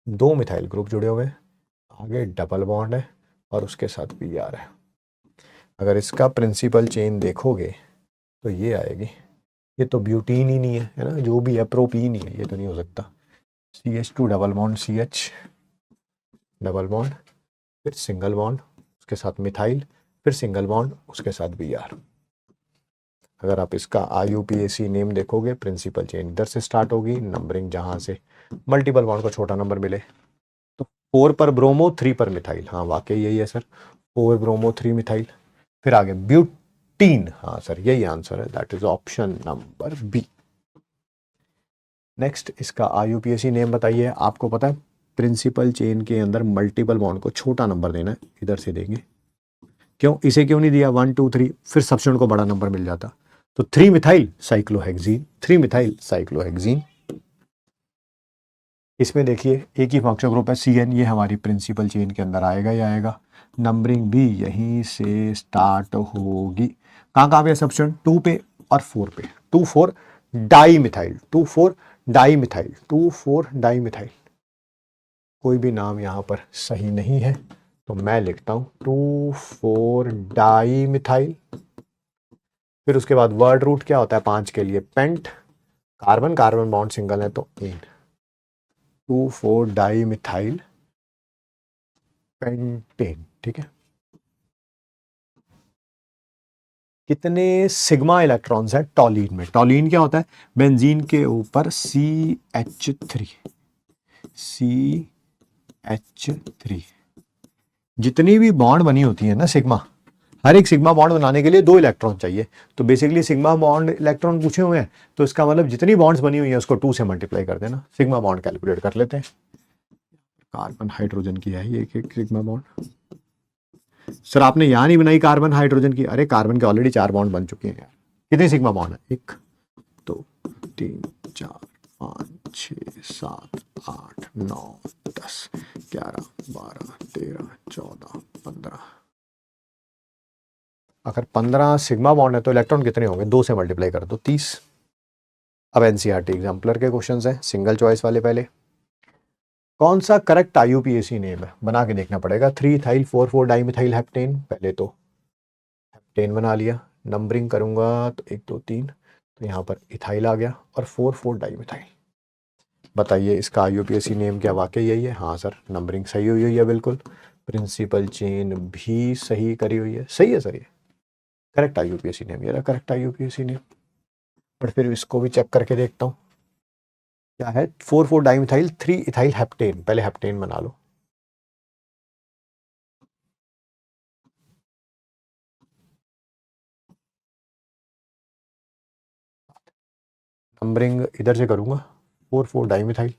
Speaker 1: 2 मिथाइल ग्रुप जुड़े हुए हैं, आगे डबल बॉन्ड है और उसके साथ Br है। अगर इसका प्रिंसिपल चेन देखोगे तो ये आएगी। ये तो ब्यूटीन ही नहीं है ना, जो भी है प्रोपीन ही है, ये तो नहीं हो सकता। CH2 double bond CH double bond, फिर सिंगल बॉन्ड उसके साथ मिथाइल, फिर सिंगल बॉन्ड उसके साथ Br। अगर आप इसका IUPAC नेम देखोगे, प्रिंसिपल चेन इधर से स्टार्ट होगी, नंबरिंग जहाँ से मल्टीपल बॉन्ड को छोटा नंबर मिले। तो 4 पर ब्रोमो 3 पर मिथाइल, हाँ वाकई यही है सर, 4 ब्रोमो 3 मिथाइल। फिर आगे ब्यूटीन, हाँ सर यही आंसर है, that is option number B. Next इसका IUPAC नेम बताइए। आपको पता है प्रिंसिपल चेन के अंदर मल्टीपल बॉन्ड को छोटा नंबर देना है, इधर से देंगे। क्यों, इसे क्यों नहीं दिया 1 2 3, फिर सब्स्टिट्यूएंट को बड़ा नंबर मिल जाता। तो 3 मिथाइल साइक्लोहेक्सीन, 3 मिथाइल साइक्लोहेक्सीन। इसमें देखिए एक ही फंक्शनल ग्रुप है CN, ये हमारी प्रिंसिपल चेन के अंदर आएगा ही आएगा। नंबरिंग भी यहीं से स्टार्ट होगी। कहाँ पे सब्स्टिट्यूएंट 2 पे और 4 पे। 2 4 di methyl, 2 4 di methyl, 2 4 di methyl. कोई भी नाम यहाँ पर सही नहीं है, तो मैं लिखता हूँ 2 4 डाई मिथाइल। फिर उसके बाद वर्ड रूट क्या होता है 5 के लिए, pent, carbon carbon bond single है तो एन, 2 4 डाई मिथाइल पेंटेन। ठीक है, कितने सिग्मा इलेक्ट्रॉन्स हैं टॉलीन में? टॉलीन क्या होता है, बेंजीन के ऊपर CH3, CH3। जितनी भी बॉन्ड बनी होती है ना सिग्मा, हर एक सिग्मा बॉन्ड बनाने के लिए 2 इलेक्ट्रॉन चाहिए। तो बेसिकली सिग्मा बॉन्ड इलेक्ट्रॉन पूछे हुए हैं, तो इसका मतलब जितनी बॉन्ड्स बनी हुई है उसको 2 से मल्टीप्लाई कर देना, सिग्मा बॉन्ड कैलकुलेट कर लेते हैं। कार्बन हाइड्रोजन की है ये एक सिग्मा बॉन्ड। सर आपने यहाँ नहीं बनाई कार्बन हाइड्रोजन की, अरे कार्बन के ऑलरेडी 4 बॉन्ड बन चुके हैं यार। कितने सिग्मा बॉन्ड है, 1 2 3 4 5 6 7 8 9 10 11 12 13 14 15। अगर 15 सिग्मा बॉन्ड है तो इलेक्ट्रॉन कितने होंगे, 2 से मल्टीप्लाई कर दो 30। अब NCERT एग्जाम्पलर के क्वेश्चंस हैं, सिंगल चॉइस वाले। पहले कौन सा करेक्ट IUPAC नेम है, बना के देखना पड़ेगा। 3 इथाइल 4 4 डाइमिथाइल हेप्टेन, पहले तो हेप्टेन बना लिया। नंबरिंग करूंगा तो 1 2 3, तो यहाँ पर इथाइल आ गया और 4 4 डाइमिथाइल। बताइए इसका IUPAC नेम क्या वाकई यही है? हाँ सर, नंबरिंग सही हुई हुई है बिल्कुल, प्रिंसिपल चेन भी सही करी हुई है, सही है सर, ये करेक्ट IUPAC नेम, ये रहा करेक्ट IUPAC नेम। बट फिर इसको भी चेक करके देखता हूँ क्या है। 4 4 डाइमिथाइल 3 इथाइल हेप्टेन, पहले हेप्टेन बना लो। नंबरिंग इधर से करूंगा, 4 4 डाइमिथाइल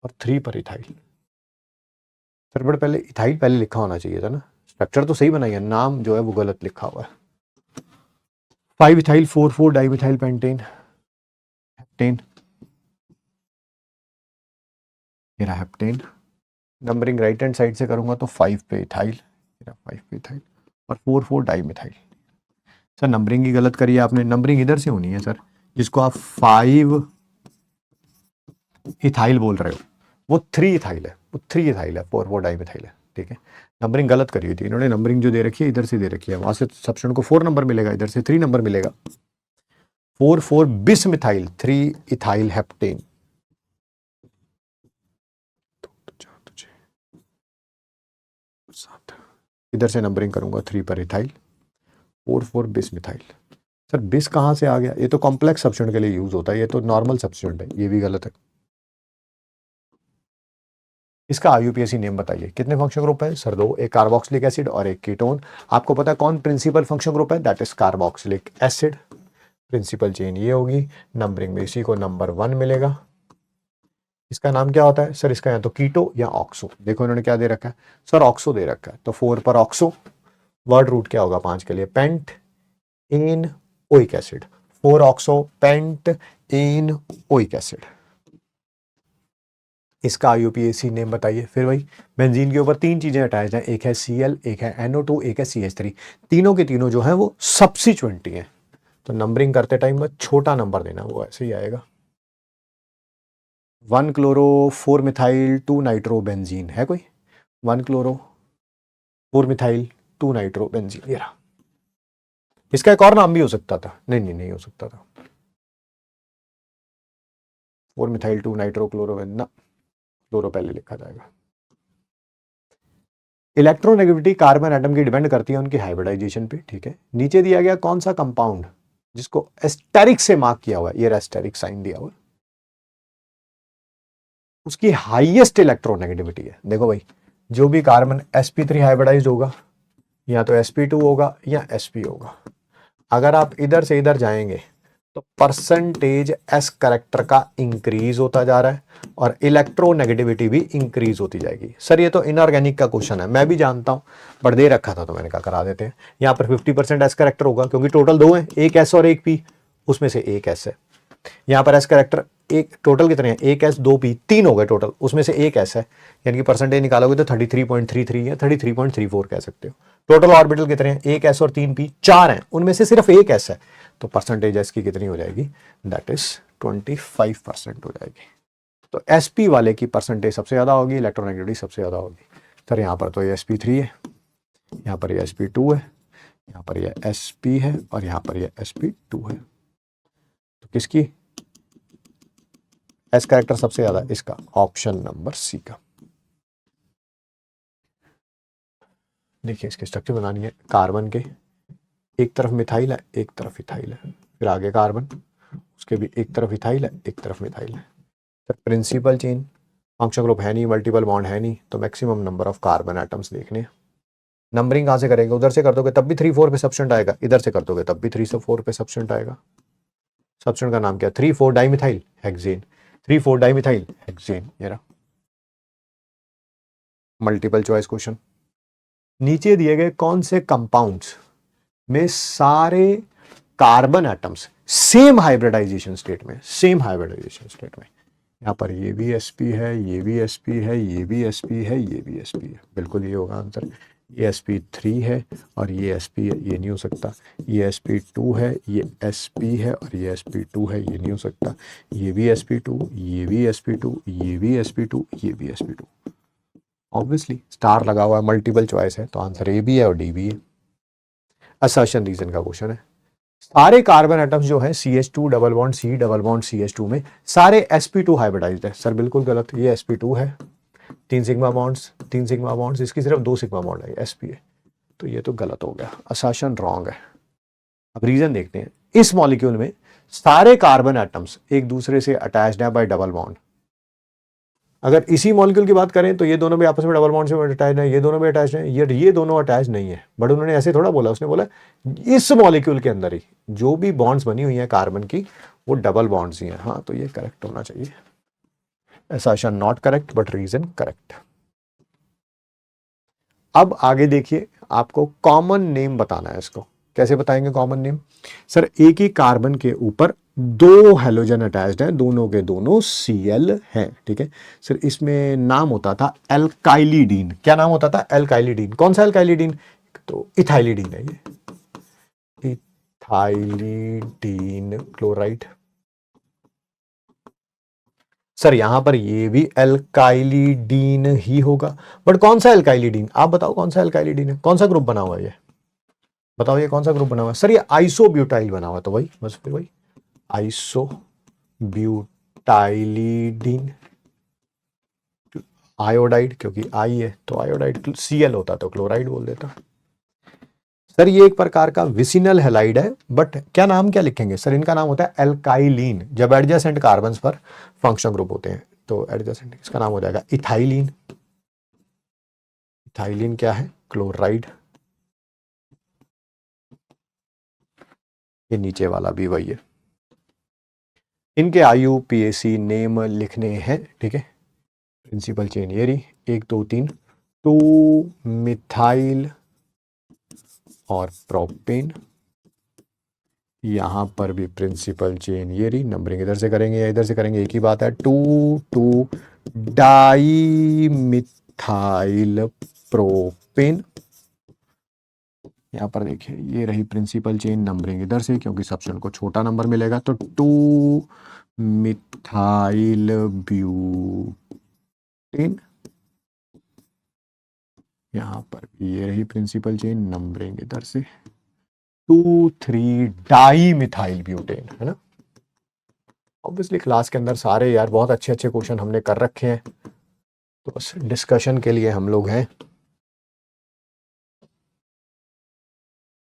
Speaker 1: और 3 पर इथाइल। सर बट पहले इथाइल पहले लिखा होना चाहिए था ना, स्ट्रक्चर तो सही बनाई है, नाम जो है वो गलत लिखा हुआ है। 5 इथाइल 4 4 डाइमिथाइल पेंटेन हेप्टेन, ये रहा heptane. Numbering right hand side से करूंगा तो 5 पे इथाइल, 5 पे इथाइल और 4 4 डाइमिथाइल। सर नंबरिंग ही गलत करी है आपने, नंबरिंग इधर से होनी है सर, जिसको आप 5 इथाइल बोल रहे हो वो 3 इथाइल है, वो 3 इथाइल है, 4 4 डाइमिथाइल है। ठीक है, नंबरिंग गलत करी हुई थी इन्होंने, नंबरिंग जो दे रखी है इधर से दे रखी है, वहां से सब्स्टिट्यूएंट को 4 नंबर मिलेगा, इधर से 3 नंबर मिलेगा। 4 4 बिस्मिथाइल 3 इथाइल हेप्टेन। इधर से नंबरिंग करूंगा 3 पर इथाइल 4 4 बिस्मिथाइल। सर बिस कहाँ से आ गया, ये तो कॉम्प्लेक्स सब्स्टिट्यूएंट के लिए यूज होता है, ये तो नॉर्मल सब्स्टिट्यूएंट है, ये भी गलत है। इसका IUPAC नेम बताइए। कितने फंक्शन ग्रुप है सर? 2, एक कार्बोक्सिलिक एसिड और एक कीटोन। आपको पता है कौन प्रिंसिपल फंक्शन ग्रुप है, that is carboxylic acid. Principal chain ये होगी, नंबरिंग में इसी को नंबर 1 मिलेगा। इसका नाम क्या होता है सर? इसका या तो कीटो या ऑक्सो। देखो इन्होंने क्या दे रखा है सर, ऑक्सो दे रखा है, तो 4 पर ऑक्सो। वर्ड रूट क्या होगा 5 के लिए, pent ane oic acid, 4 oxo pent ane oic acid. इसका IUPAC नेम बताइए। फिर वही बेंजीन के ऊपर 3 चीजें अटैच हैं, एक है Cl, एक है NO2, एक है CH3। तीनों के तीनों जो है वो सब्स्टिट्यूएंट हैं। तो नंबरिंग करते टाइम बस छोटा नंबर देना, वो ऐसे ही आएगा। 1 क्लोरो 4 मिथाइल 2 नाइट्रो बेंजीन है कोई? 1 क्लोरो 4 मिथाइल 2 नाइट्रो बेंजीन, ये रहा। इसका एक और नाम भी हो सकता था, नहीं नहीं नहीं हो सकता था। 4 मिथाइल 2 नाइट्रो क्लोरो ना, क्लोरो पहले लिखा जाएगा। इलेक्ट्रोनेगेटिविटी कार्बन एटम की डिपेंड करती है उनकी हाइब्रिडाइजेशन पे, ठीक है। नीचे दिया गया कौन सा कंपाउंड जिसको एस्टेरिक से मार्क किया हुआ है, ये एस्टेरिक साइन दिया हुआ है, उसकी हाईएस्ट इलेक्ट्रोनेगेटिविटी है। देखो भाई, जो भी कार्बन sp3 हाइब्रिडाइज होगा, या तो sp2 होगा या sp होगा। अगर आप इधर से इधर जाएंगे तो परसेंटेज s करेक्टर का इंक्रीज होता जा रहा है और इलेक्ट्रोनेगेटिविटी भी इंक्रीज होती जाएगी। सर ये तो इनऑर्गेनिक का क्वेश्चन है, मैं भी जानता हूं, बट दे रखा था तो मैंने कहा करा देते हैं। यहां पर 50% s करेक्टर होगा क्योंकि टोटल 2 है, एक s और एक p, उसमें से एक s है। यहाँ पर एस करेक्टर एक, टोटल कितने हैं? एक एस 2 पी, 3 हो गए टोटल, उसमें से एक एस है, यानी कि परसेंटेज निकालोगे तो 33.33 या 33.34 कह सकते हो। टोटल ऑर्बिटल कितने हैं? एक एस और 3 पी, 4 हैं, उनमें से सिर्फ एक एस है, तो परसेंटेज एस की कितनी हो जाएगी? दैट इज 25% हो जाएगी। तो एस पी वाले की परसेंटेज सबसे ज्यादा होगी, इलेक्ट्रोनेगेटिविटी सबसे ज्यादा होगी। सर यहाँ पर तो ये sp3 है, यहाँ पर ये sp2 है, यहाँ पर ये sp है और यहाँ पर ये sp2 है, तो किसकी एस कैरेक्टर सबसे ज्यादा? इसका, ऑप्शन नंबर सी का। देखिए इसकी स्ट्रक्चर बनानी है। कार्बन के एक तरफ मिथाइल है, एक तरफ इथाइल है, फिर आगे कार्बन, उसके भी एक तरफ इथाइल है, एक तरफ मिथाइल है। तो प्रिंसिपल चेन, फंक्शन ग्रुप है नहीं, मल्टीपल बॉन्ड है नहीं, तो maximum number of carbon atoms देखने। नंबरिंग कहाँ से करेंगे? उधर से कर दोगे तब भी 3 4 पे सब्स्टेंट आएगा, इधर से कर दोगे तब भी 3 से 4 पे सब्स्टेंट आएगा। सब्स्टेंट का नाम क्या? 3 4 डाइमिथाइल हेक्सेन, 3 4 डाइमिथाइल हेक्सेन, ये रहा। Multiple choice question. नीचे दिए गए कौन से कंपाउंड्स में सारे carbon atoms same hybridization state में, सेम हाइब्रिडाइजेशन स्टेट में? यहां पर ये भी sp है, ये भी sp है, ये भी sp है, ये भी sp है, बिल्कुल ये होगा आंसर। ये sp3 है और ये sp है, ये नहीं हो सकता। ये sp2 है, ये sp है और ये sp2 है, ये नहीं हो सकता। ये भी sp2, ये भी sp2, ये भी sp2, ये भी sp2। ऑब्वियसली स्टार लगा हुआ है, मल्टीपल चॉइस है, तो आंसर ए भी है और डी भी है। असर्शन रीजन का क्वेश्चन है। सारे कार्बन एटम्स जो है CH2 double bond C double bond CH2 में सारे sp2 हाइब्रिडाइज्ड है। सर बिल्कुल गलत, ये sp2 है, 3 सिग्मा बॉन्ड्स, 3 सिग्मा बॉन्ड्स, इसकी सिर्फ 2 सिग्मा बॉन्ड है, sp है, तो ये तो गलत हो गया, असर्शन रॉन्ग है। अब रीजन देखते हैं। इस मॉलिक्यूल में सारे कार्बन एटम्स एक दूसरे से अटैच्ड है बाय डबल बॉन्ड। अगर इसी मॉलिक्यूल की बात करें तो ये दोनों भी आपस में डबल बॉन्ड से अटैच है, ये दोनों भी अटैच हैं, ये दोनों अटैच नहीं है। बट उन्होंने ऐसे थोड़ा बोला, उसने बोला इस मॉलिक्यूल के अंदर ही जो भी बॉन्ड्स बनी हुई हैं कार्बन की वो डबल बॉन्ड्स ही हैं। हाँ, तो ये करेक्ट होना चाहिए। Assertion not correct but reason correct. अब आगे देखिए, आपको कॉमन नेम बताना है। इसको कैसे बताएंगे कॉमन नेम? सर एक ही कार्बन के ऊपर 2 हेलोजन अटैच्ड हैं, दोनों के दोनों Cl हैं, ठीक है। सर इसमें नाम होता था एल्काइलिडीन। क्या नाम होता था? एल्काइलिडीन। कौन सा एल्काइलिडीन? तो इथाइलिडीन है ये, इथाइलिडीन क्लोराइड। सर यहां पर ये भी एल्काइलिडीन ही होगा, बट कौन सा एल्काइलिडीन? आप बताओ कौन सा एल्काइलिडीन है, कौन सा ग्रुप बना हुआ है ये? बताओ ये कौन सा ग्रुप बना हुआ है? सर ये आइसोब्यूटाइल बना हुआ है, तो वही बस, फिर वही आइसोब्यूटाइलिडीन। आयोडाइड, क्योंकि आई है तो आयोडाइड, Cl होता तो क्लोराइड बोल देता। सर ये एक प्रकार का विसिनल हेलाइड है, बट क्या नाम क्या लिखेंगे? सर इनका नाम होता है एल्काइलिन, जब एडजेसेंट कार्बन्स पर फंक्शन ग्रुप होते हैं तो एडजेसेंट, इसका नाम हो जाएगा इथाइलिन। इथाइलिन क्या है? क्लोराइड। ये नीचे वाला भी वही है। इनके IUPAC नेम लिखने हैं, ठीक है। प्रिंसिपल चेन ये रही, 1 2 3, 2 मिथाइल और प्रोपेन, यहाँ पर भी प्रिंसिपल चेन ये रही, नंबरिंग इधर से करेंगे या इधर से करेंगे एक ही बात है, 2 डाई मिथाइल प्रोपेन। यहाँ पर देखिए ये रही प्रिंसिपल चेन, नंबरिंग इधर से, क्योंकि सबसे उनको छोटा नंबर मिलेगा, तो 2 मिथाइल ब्यूटेन। यहाँ पर ये रही प्रिंसिपल चेन, नंबरिंग इधर से, 2 3 डाई मिथाइल ब्यूटेन, है ना। ऑब्वियसली क्लास के अंदर सारे यार बहुत अच्छे अच्छे क्वेश्चन हमने कर रखे हैं, तो बस डिस्कशन के लिए हम लोग हैं।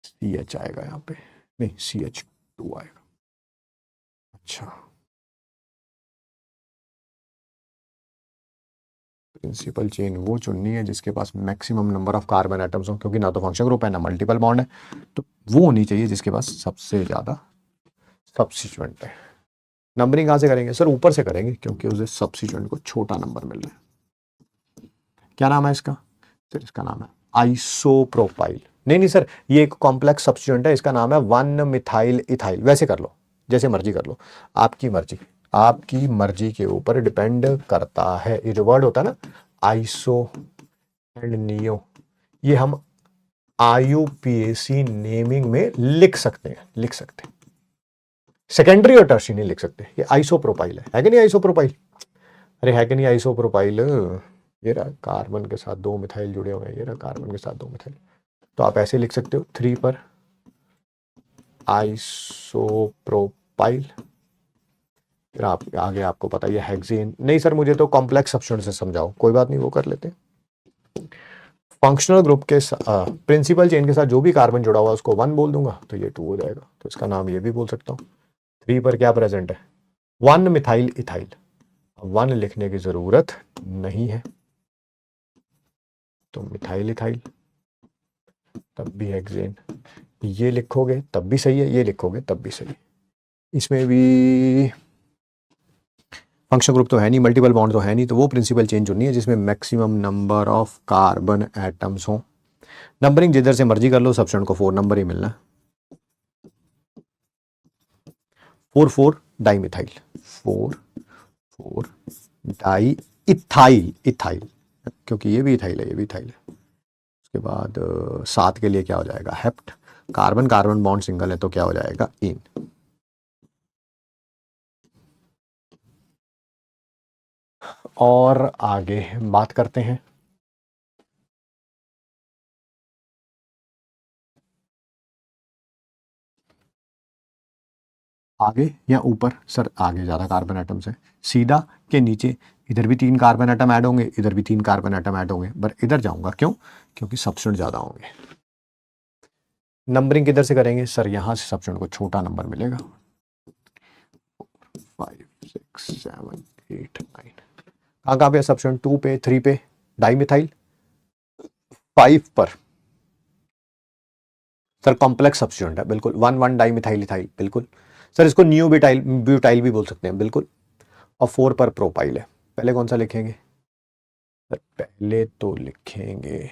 Speaker 1: CH आएगा यहाँ पे, नहीं CH2 आएगा। अच्छा, प्रिंसिपल चेन वो चुननी है जिसके पास maximum number of carbon atoms हो, क्योंकि ना तो फंक्शन ग्रुप है ना मल्टीपल बॉन्ड है, तो वो होनी चाहिए जिसके पास सबसे ज़्यादा सब्स्टिट्यूएंट है। नंबरिंग कहाँ से करेंगे सर? ऊपर से करेंगे, क्योंकि उसे सब्स्टिट्यूएंट को छोटा नंबर मिल रहा है। क्या नाम है इसका सर? इसका नाम है आइसोप्रोपाइल। नहीं सर, ये एक कॉम्प्लेक्स सब्स्टिट्यूएंट है, इसका नाम है 1 मिथाइल इथाइल। वैसे कर लो, जैसे मर्जी कर लो, आपकी मर्जी, आपकी मर्जी के ऊपर डिपेंड करता है। ये जो वर्ड होता है ना आइसो एंड नियो, ये हम IUPAC नेमिंग में लिख सकते हैं, लिख सकते हैं। सेकेंडरी और टर्शियरी नहीं लिख सकते। ये आइसोप्रोपाइल है कि नहीं? आइसोप्रोपाइल, अरे है कि नहीं आइसोप्रोपाइल? ये रहा कार्बन के साथ 2 मिथाइल जुड़े हुए हैं, ये रहा कार्बन के साथ 2 मिथाइल। तो आप ऐसे लिख सकते हो 3 पर आइसोप्रोपाइल। फिर आप आगे आपको पता है हेक्सेन। नहीं सर मुझे तो कॉम्प्लेक्स सब्स्टिट्यूएंट से समझाओ, कोई बात नहीं वो कर लेते हैं। फंक्शनल ग्रुप के प्रिंसिपल चेन के साथ जो भी कार्बन जुड़ा हुआ उसको 1 बोल दूंगा, तो ये 2 हो जाएगा, तो इसका नाम ये भी बोल सकता हूँ। 3 पर क्या प्रेजेंट है? 1 मिथाइल इथाइल। 1 लिखने की जरूरत नहीं है, तो मिथाइल इथाइल, तब भी हेक्सेन। ये लिखोगे तब भी सही है, ये लिखोगे तब भी सही है। इसमें भी फंक्शन ग्रुप तो है नहीं, मल्टीपल बॉन्ड तो है नहीं, तो वो प्रिंसिपल चेन चुननी है जिसमें maximum number of carbon atoms हो। नंबरिंग जिधर से मर्जी कर लो, सब्स्टिट्यूएंट को 4 नंबर ही मिलना है। 4 di methyl, 4 di ethyl, ethyl, क्योंकि ये भी इथाइल है, ये भी इथाइल है। उसके बाद 7 के लिए क्या हो जाएगा? Hept. Carbon carbon bond single है तो क्या हो जाएगा? इन। और आगे बात करते हैं। आगे या ऊपर? सर आगे ज़्यादा कार्बन एटम्स है, सीधा के नीचे इधर भी 3 कार्बन एटम ऐड होंगे, इधर भी 3 कार्बन एटम ऐड होंगे, पर इधर जाऊंगा क्यों? क्योंकि सब्स्टिट्यूएंट ज़्यादा होंगे। नंबरिंग किधर से करेंगे? सर यहाँ से सब्स्टिट्यूएंट को छोटा नंबर मिलेगा, 5 6 7 8 9। कहाँ पे? सब्स्टिट्यूएंट 2 पे, 3 पे डाई मिथाइल, 5 पर सर कॉम्प्लेक्स सब्स्टिट्यूएंट है बिल्कुल, 1 डाई मिथाइल इथाइल बिल्कुल। सर इसको न्यू ब्यूटाइल ब्यूटाइल भी बोल सकते हैं बिल्कुल। और 4 पर प्रोपाइल है। पहले कौन सा लिखेंगे सर? पहले तो लिखेंगे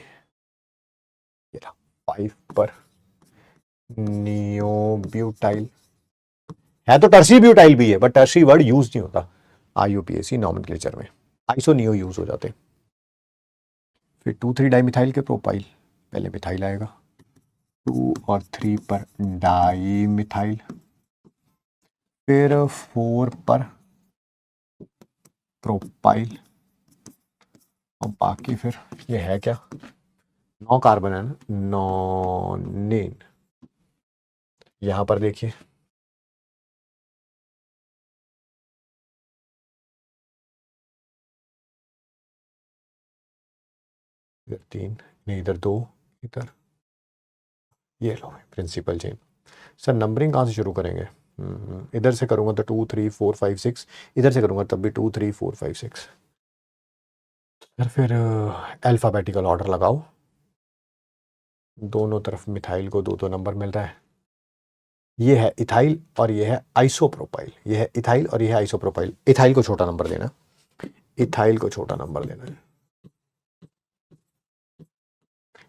Speaker 1: 5 पर नियो ब्यूटाइल। है तो टर्शी ब्यूटाइल भी है, बट टर्शी वर्ड यूज नहीं होता IUPAC नॉमेनक्लेचर में, आइसो नियो यूज हो जाते। फिर 2 3 डाई मिथाइल के प्रोपाइल, पहले मिथाइल आएगा, 2 और 3 पर डाई मिथाइल, फिर 4 पर प्रोपाइल, और बाकी फिर ये है क्या? 9 कार्बन है ना, नॉनेन। यहां पर देखिए इधर 3, नहीं इधर 2, इधर ये लो प्रिंसिपल चेन। सर नंबरिंग कहाँ से शुरू करेंगे? इधर से करूँगा तो 2 3 4 5 6, इधर से करूँगा तब भी 2 3 4 5 6। सर फिर अल्फ़ाबेटिकल ऑर्डर लगाओ, दोनों तरफ मिथाइल को 2 2 नंबर मिल रहा है। ये है इथाइल और ये है आइसोप्रोपाइल, ये है इथाइल और ये है आइसोप्रोपाइल। इथाइल को छोटा नंबर देना, इथाइल को छोटा नंबर देना है।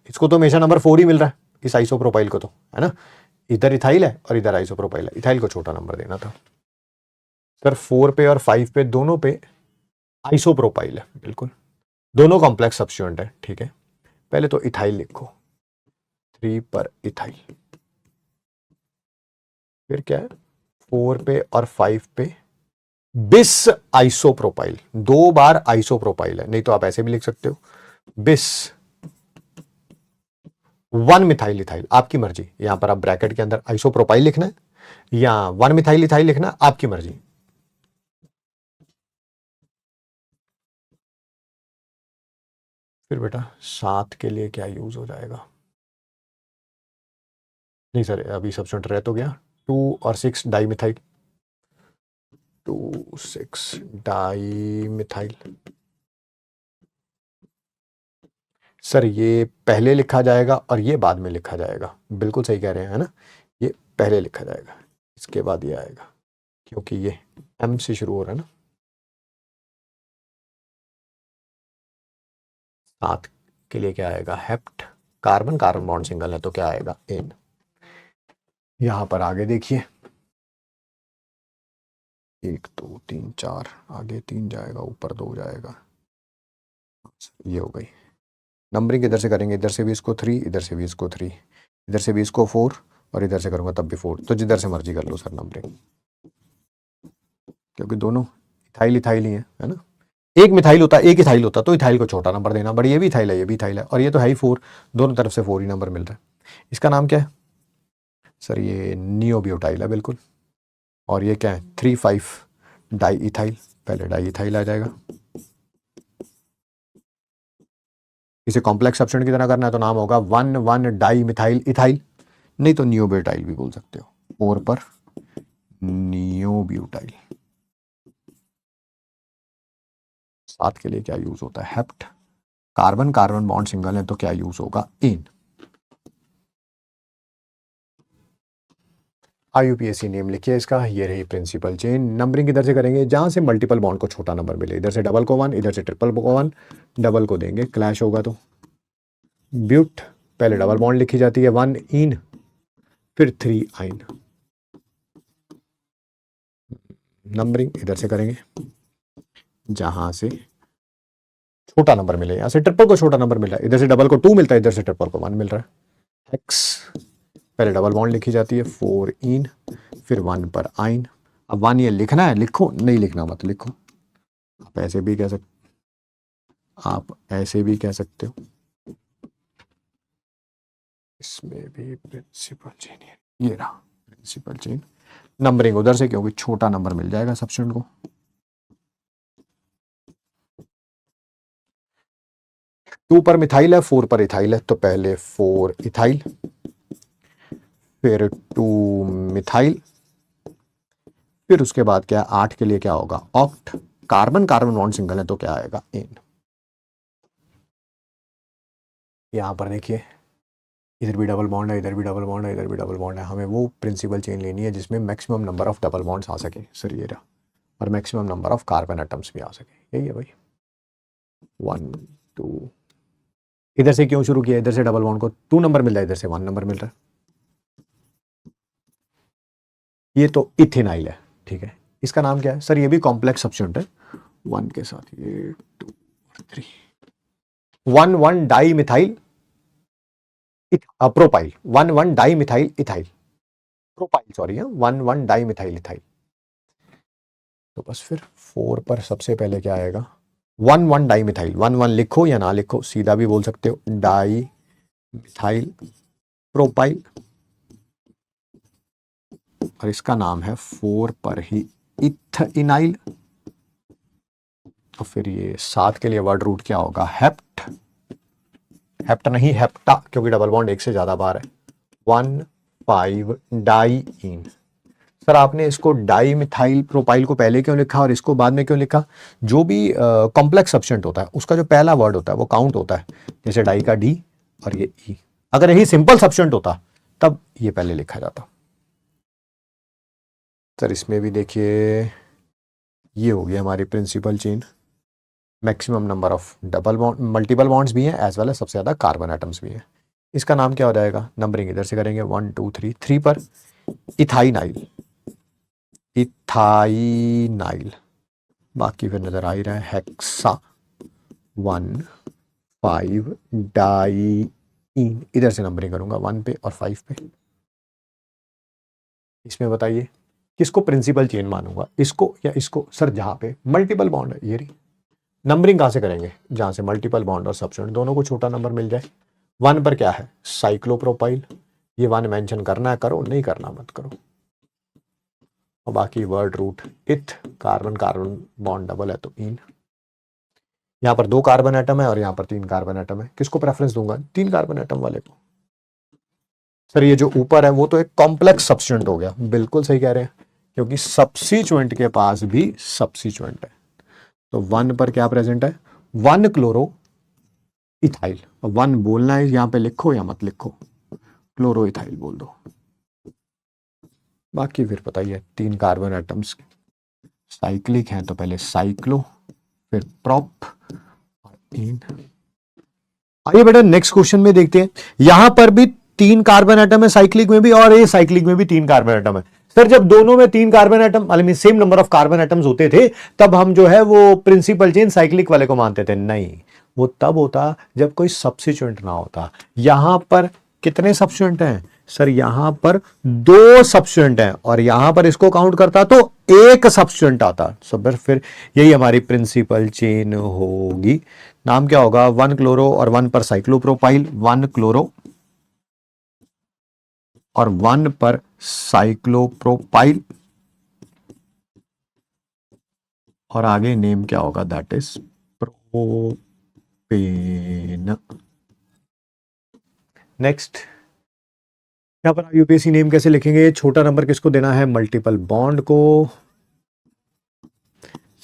Speaker 1: इसको तो हमेशा नंबर 4 ही मिल रहा है, इस आइसोप्रोपाइल को तो, है ना। इधर इथाइल है और इधर आइसोप्रोपाइल है, इथाइल को छोटा नंबर देना था सर। 4 पे और 5 पे दोनों पे आइसोप्रोपाइल है, बिल्कुल दोनों कॉम्प्लेक्स सब्स्टिट्यूएंट है, ठीक है। पहले तो इथाइल लिखो, 3 पर इथाइल, फिर क्या है 4 पे और 5 पे बिस आइसोप्रोपाइल, 2 बार आइसोप्रोपाइल है, नहीं तो आप ऐसे भी लिख सकते हो बिस 1 मिथाइल इथाइल, आपकी मर्जी। यहां पर आप ब्रैकेट के अंदर आइसोप्रोपाइल लिखना है या 1 मिथाइल इथाइल लिखना है, आपकी मर्जी। फिर बेटा 7 के लिए क्या यूज हो जाएगा? नहीं सर अभी सब्स्टिट्यूएंट रह तो गया, 2 और 6 di methyl, 2 6 di methyl. Sir ये पहले लिखा जाएगा और ये बाद में लिखा जाएगा, बिल्कुल सही कह रहे हैं, है ना। ये पहले लिखा जाएगा, इसके बाद ये आएगा, क्योंकि ये एम से शुरू हो रहा है ना। 7 के लिए क्या आएगा? Hept, carbon carbon bond single है तो क्या आएगा? एन। यहां पर आगे देखिए 1 2 3 4, आगे 3 जाएगा, ऊपर 2 जाएगा, ये हो गई नंबरिंग। इधर से करेंगे, इधर से भी इसको 3, इधर से भी इसको 3, इधर से भी इसको 4 और इधर से करूंगा तब भी 4, तो जिधर से मर्जी कर लो सर नंबरिंग, क्योंकि दोनों इथाइल इथाइल ही है ना। एक मिथाइल होता, एक इथाइल होता तो इथाइल को छोटा नंबर देना, बट ये भी इथाइल है, ये भी इथाइल है, और ये तो है ही 4, दोनों तरफ से 4 ही नंबर मिल रहा है। इसका नाम क्या है सर? ये नियोब्यूटाइल है, बिल्कुल। और ये क्या है? 3,5 डाई इथाइल, पहले डाई इथाइल आ जाएगा। इसे कॉम्प्लेक्स सब्स्टिट्यूएंट की तरह करना है तो नाम होगा 1,1 डाई मिथाइल इथाइल, नहीं तो नियोब्यूटाइल भी बोल सकते हो, 4 पर नियोब्यूटाइल। 7 के लिए क्या यूज होता है? Hept, carbon carbon bond single है तो क्या यूज होगा? एन। आईयूपीएसी नेम लिखिए इसका, ये रही प्रिंसिपल चेन। नंबरिंग इधर से करेंगे जहां से मल्टीपल बॉन्ड को छोटा नंबर मिले, इधर से डबल को 1, इधर से ट्रिपल को 1, डबल को देंगे, क्लैश होगा तो ब्यूट, पहले डबल बॉन्ड लिखी जाती है 1 इन, फिर 3 आइन। नंबरिंग इधर से करेंगे जहां से छोटा नंबर मिले, यहां से ट्रिपल को छोटा नंबर मिल रहा है, इधर से डबल को 2 मिलता है, इधर से ट्रिपल को 1 मिल रहा है। एक्स, पहले डबल बॉन्ड लिखी जाती है 4 इन, फिर 1 पर आइन। अब 1 ये लिखना है लिखो, नहीं लिखना मत लिखो, आप ऐसे भी कह सकते, आप ऐसे भी कह सकते हो। इसमें भी प्रिंसिपल चेन है, ये रहा प्रिंसिपल चेन। नंबरिंग उधर से, क्योंकि छोटा नंबर मिल जाएगा सब्स्टिट्यूएंट को। 2 पर मिथाइल है, 4 पर इथाइल है, तो पहले 4 इथाइल, फिर 2 मिथाइल, फिर उसके बाद क्या? 8 के लिए क्या होगा? Oct, carbon carbon bond single है तो क्या आएगा? एन। यहां पर देखिए इधर भी डबल बॉन्ड है, इधर भी डबल बॉन्ड है, इधर भी डबल बॉन्ड है, हमें वो प्रिंसिपल चेन लेनी है जिसमें maximum number of double bonds आ सके सर, ये रहा, और maximum number of carbon atoms भी आ सके, यही है भाई। 1 2, इधर से क्यों शुरू किया? इधर से डबल बॉन्ड को 2 नंबर मिल रहा है, इधर से 1 नंबर मिल रहा है, ये तो इथेनाइल है, ठीक है। इसका नाम क्या है सर? ये भी कॉम्प्लेक्स सब्स्टिट्यूएंट है 1 के साथ, ये 2 और 3, 1,1 di methyl propyl, 1,1 di methyl ethyl, propyl sorry, 1,1 di methyl ethyl. तो बस फिर 4 पर सबसे पहले क्या आएगा? 1,1 डाई मिथाइल, 1,1 लिखो या ना लिखो, सीधा भी बोल सकते हो, डाई मिथाइल प्रोपाइल, और इसका नाम है 4 पर ही इथइनाइल। तो फिर ये 7 के लिए वर्ड रूट क्या होगा? हेप्ट, हेप्ट नहीं हेप्टा, क्योंकि डबल बॉन्ड एक से ज्यादा बार है। 1,5 डाई इन। सर आपने इसको डाई मिथाइल प्रोपाइल को पहले क्यों लिखा और इसको बाद में क्यों लिखा? जो भी कॉम्प्लेक्स सब्स्टिट्यूएंट होता है उसका जो पहला वर्ड होता है वो काउंट होता है, जैसे डाई का डी और ये ई। अगर यही सिंपल सब्स्टिट्यूएंट होता तब ये पहले लिखा जाता। सर इसमें भी देखिए ये हो गई हमारी principal chain, maximum number of double bond, multiple bonds भी हैं एज वेल एज सबसे ज्यादा कार्बन एटम्स भी हैं। इसका नाम क्या हो जाएगा, नंबरिंग इधर से करेंगे 1 2 3, 3 पर इथाइनाइल, इथाइनाइल, बाकी फिर नजर आ ही रहा है हेक्सा 1 5 डाई, इधर से नंबरिंग करूंगा 1 पे और 5 पे। इसमें बताइए किसको प्रिंसिपल चेन मानूंगा, इसको या इसको? सर जहां पे मल्टीपल बॉन्ड है, ये रही। नंबरिंग कहां से करेंगे, जहां से मल्टीपल बॉन्ड और सब्स्टिट्यूएंट दोनों को छोटा नंबर मिल जाए। 1 पर क्या है, साइक्लोप्रोपाइल, ये 1 मेंशन करना है करो, नहीं करना मत करो। और बाकी वर्ड रूट इथ, कार्बन कार्बन बॉन्ड डबल है तो इन। यहां पर 2 कार्बन एटम है और यहां पर 3 कार्बन एटम है, किसको प्रेफरेंस दूंगा, 3 कार्बन एटम वाले को। सर ये जो ऊपर है वो तो एक कॉम्प्लेक्स सब्स्टिट्यूएंट हो गया, बिल्कुल सही कह रहे हैं, क्योंकि सब्स्टिट्यूएंट के पास भी सब्स्टिट्यूएंट है। तो 1 पर क्या प्रेजेंट है, 1 क्लोरो इथाइल। 1 बोलना है, यहां पे लिखो या मत लिखो, क्लोरो इथाइल बोल दो। बाकी फिर पता ही है 3 कार्बन एटम्स साइक्लिक हैं, तो पहले साइक्लो फिर प्रोप और इन। आइए बेटा नेक्स्ट क्वेश्चन में देखते हैं, यहां पर भी 3 कार्बन एटम है साइक्लिक में भी, और ये साइक्लिक में भी 3 कार्बन एटम है। सर जब दोनों में 3 कार्बन एटम मालूम same number of carbon atoms होते थे, तब हम जो है वो प्रिंसिपल चेन साइक्लिक वाले को मानते थे। नहीं, वो तब होता जब कोई सब्स्टिट्यूएंट ना होता। यहां पर कितने सब्स्टिट्यूएंट हैं, सर यहां पर 2 सब्स्टिट्यूएंट हैं, और यहां पर इसको काउंट करता तो 1 सब्स्टिट्यूएंट आता। सो फिर यही हमारी प्रिंसिपल चेन होगी। नाम क्या होगा, 1 क्लोरो और 1 पर साइक्लोप्रोपाइल, 1 क्लोरो और 1 पर साइक्लोप्रोपाइल, और आगे नेम क्या होगा, दैट इज प्रोपेन। नेक्स्ट, यहां पर यूपीएससी नेम कैसे लिखेंगे, छोटा नंबर किसको देना है, मल्टीपल बॉन्ड को।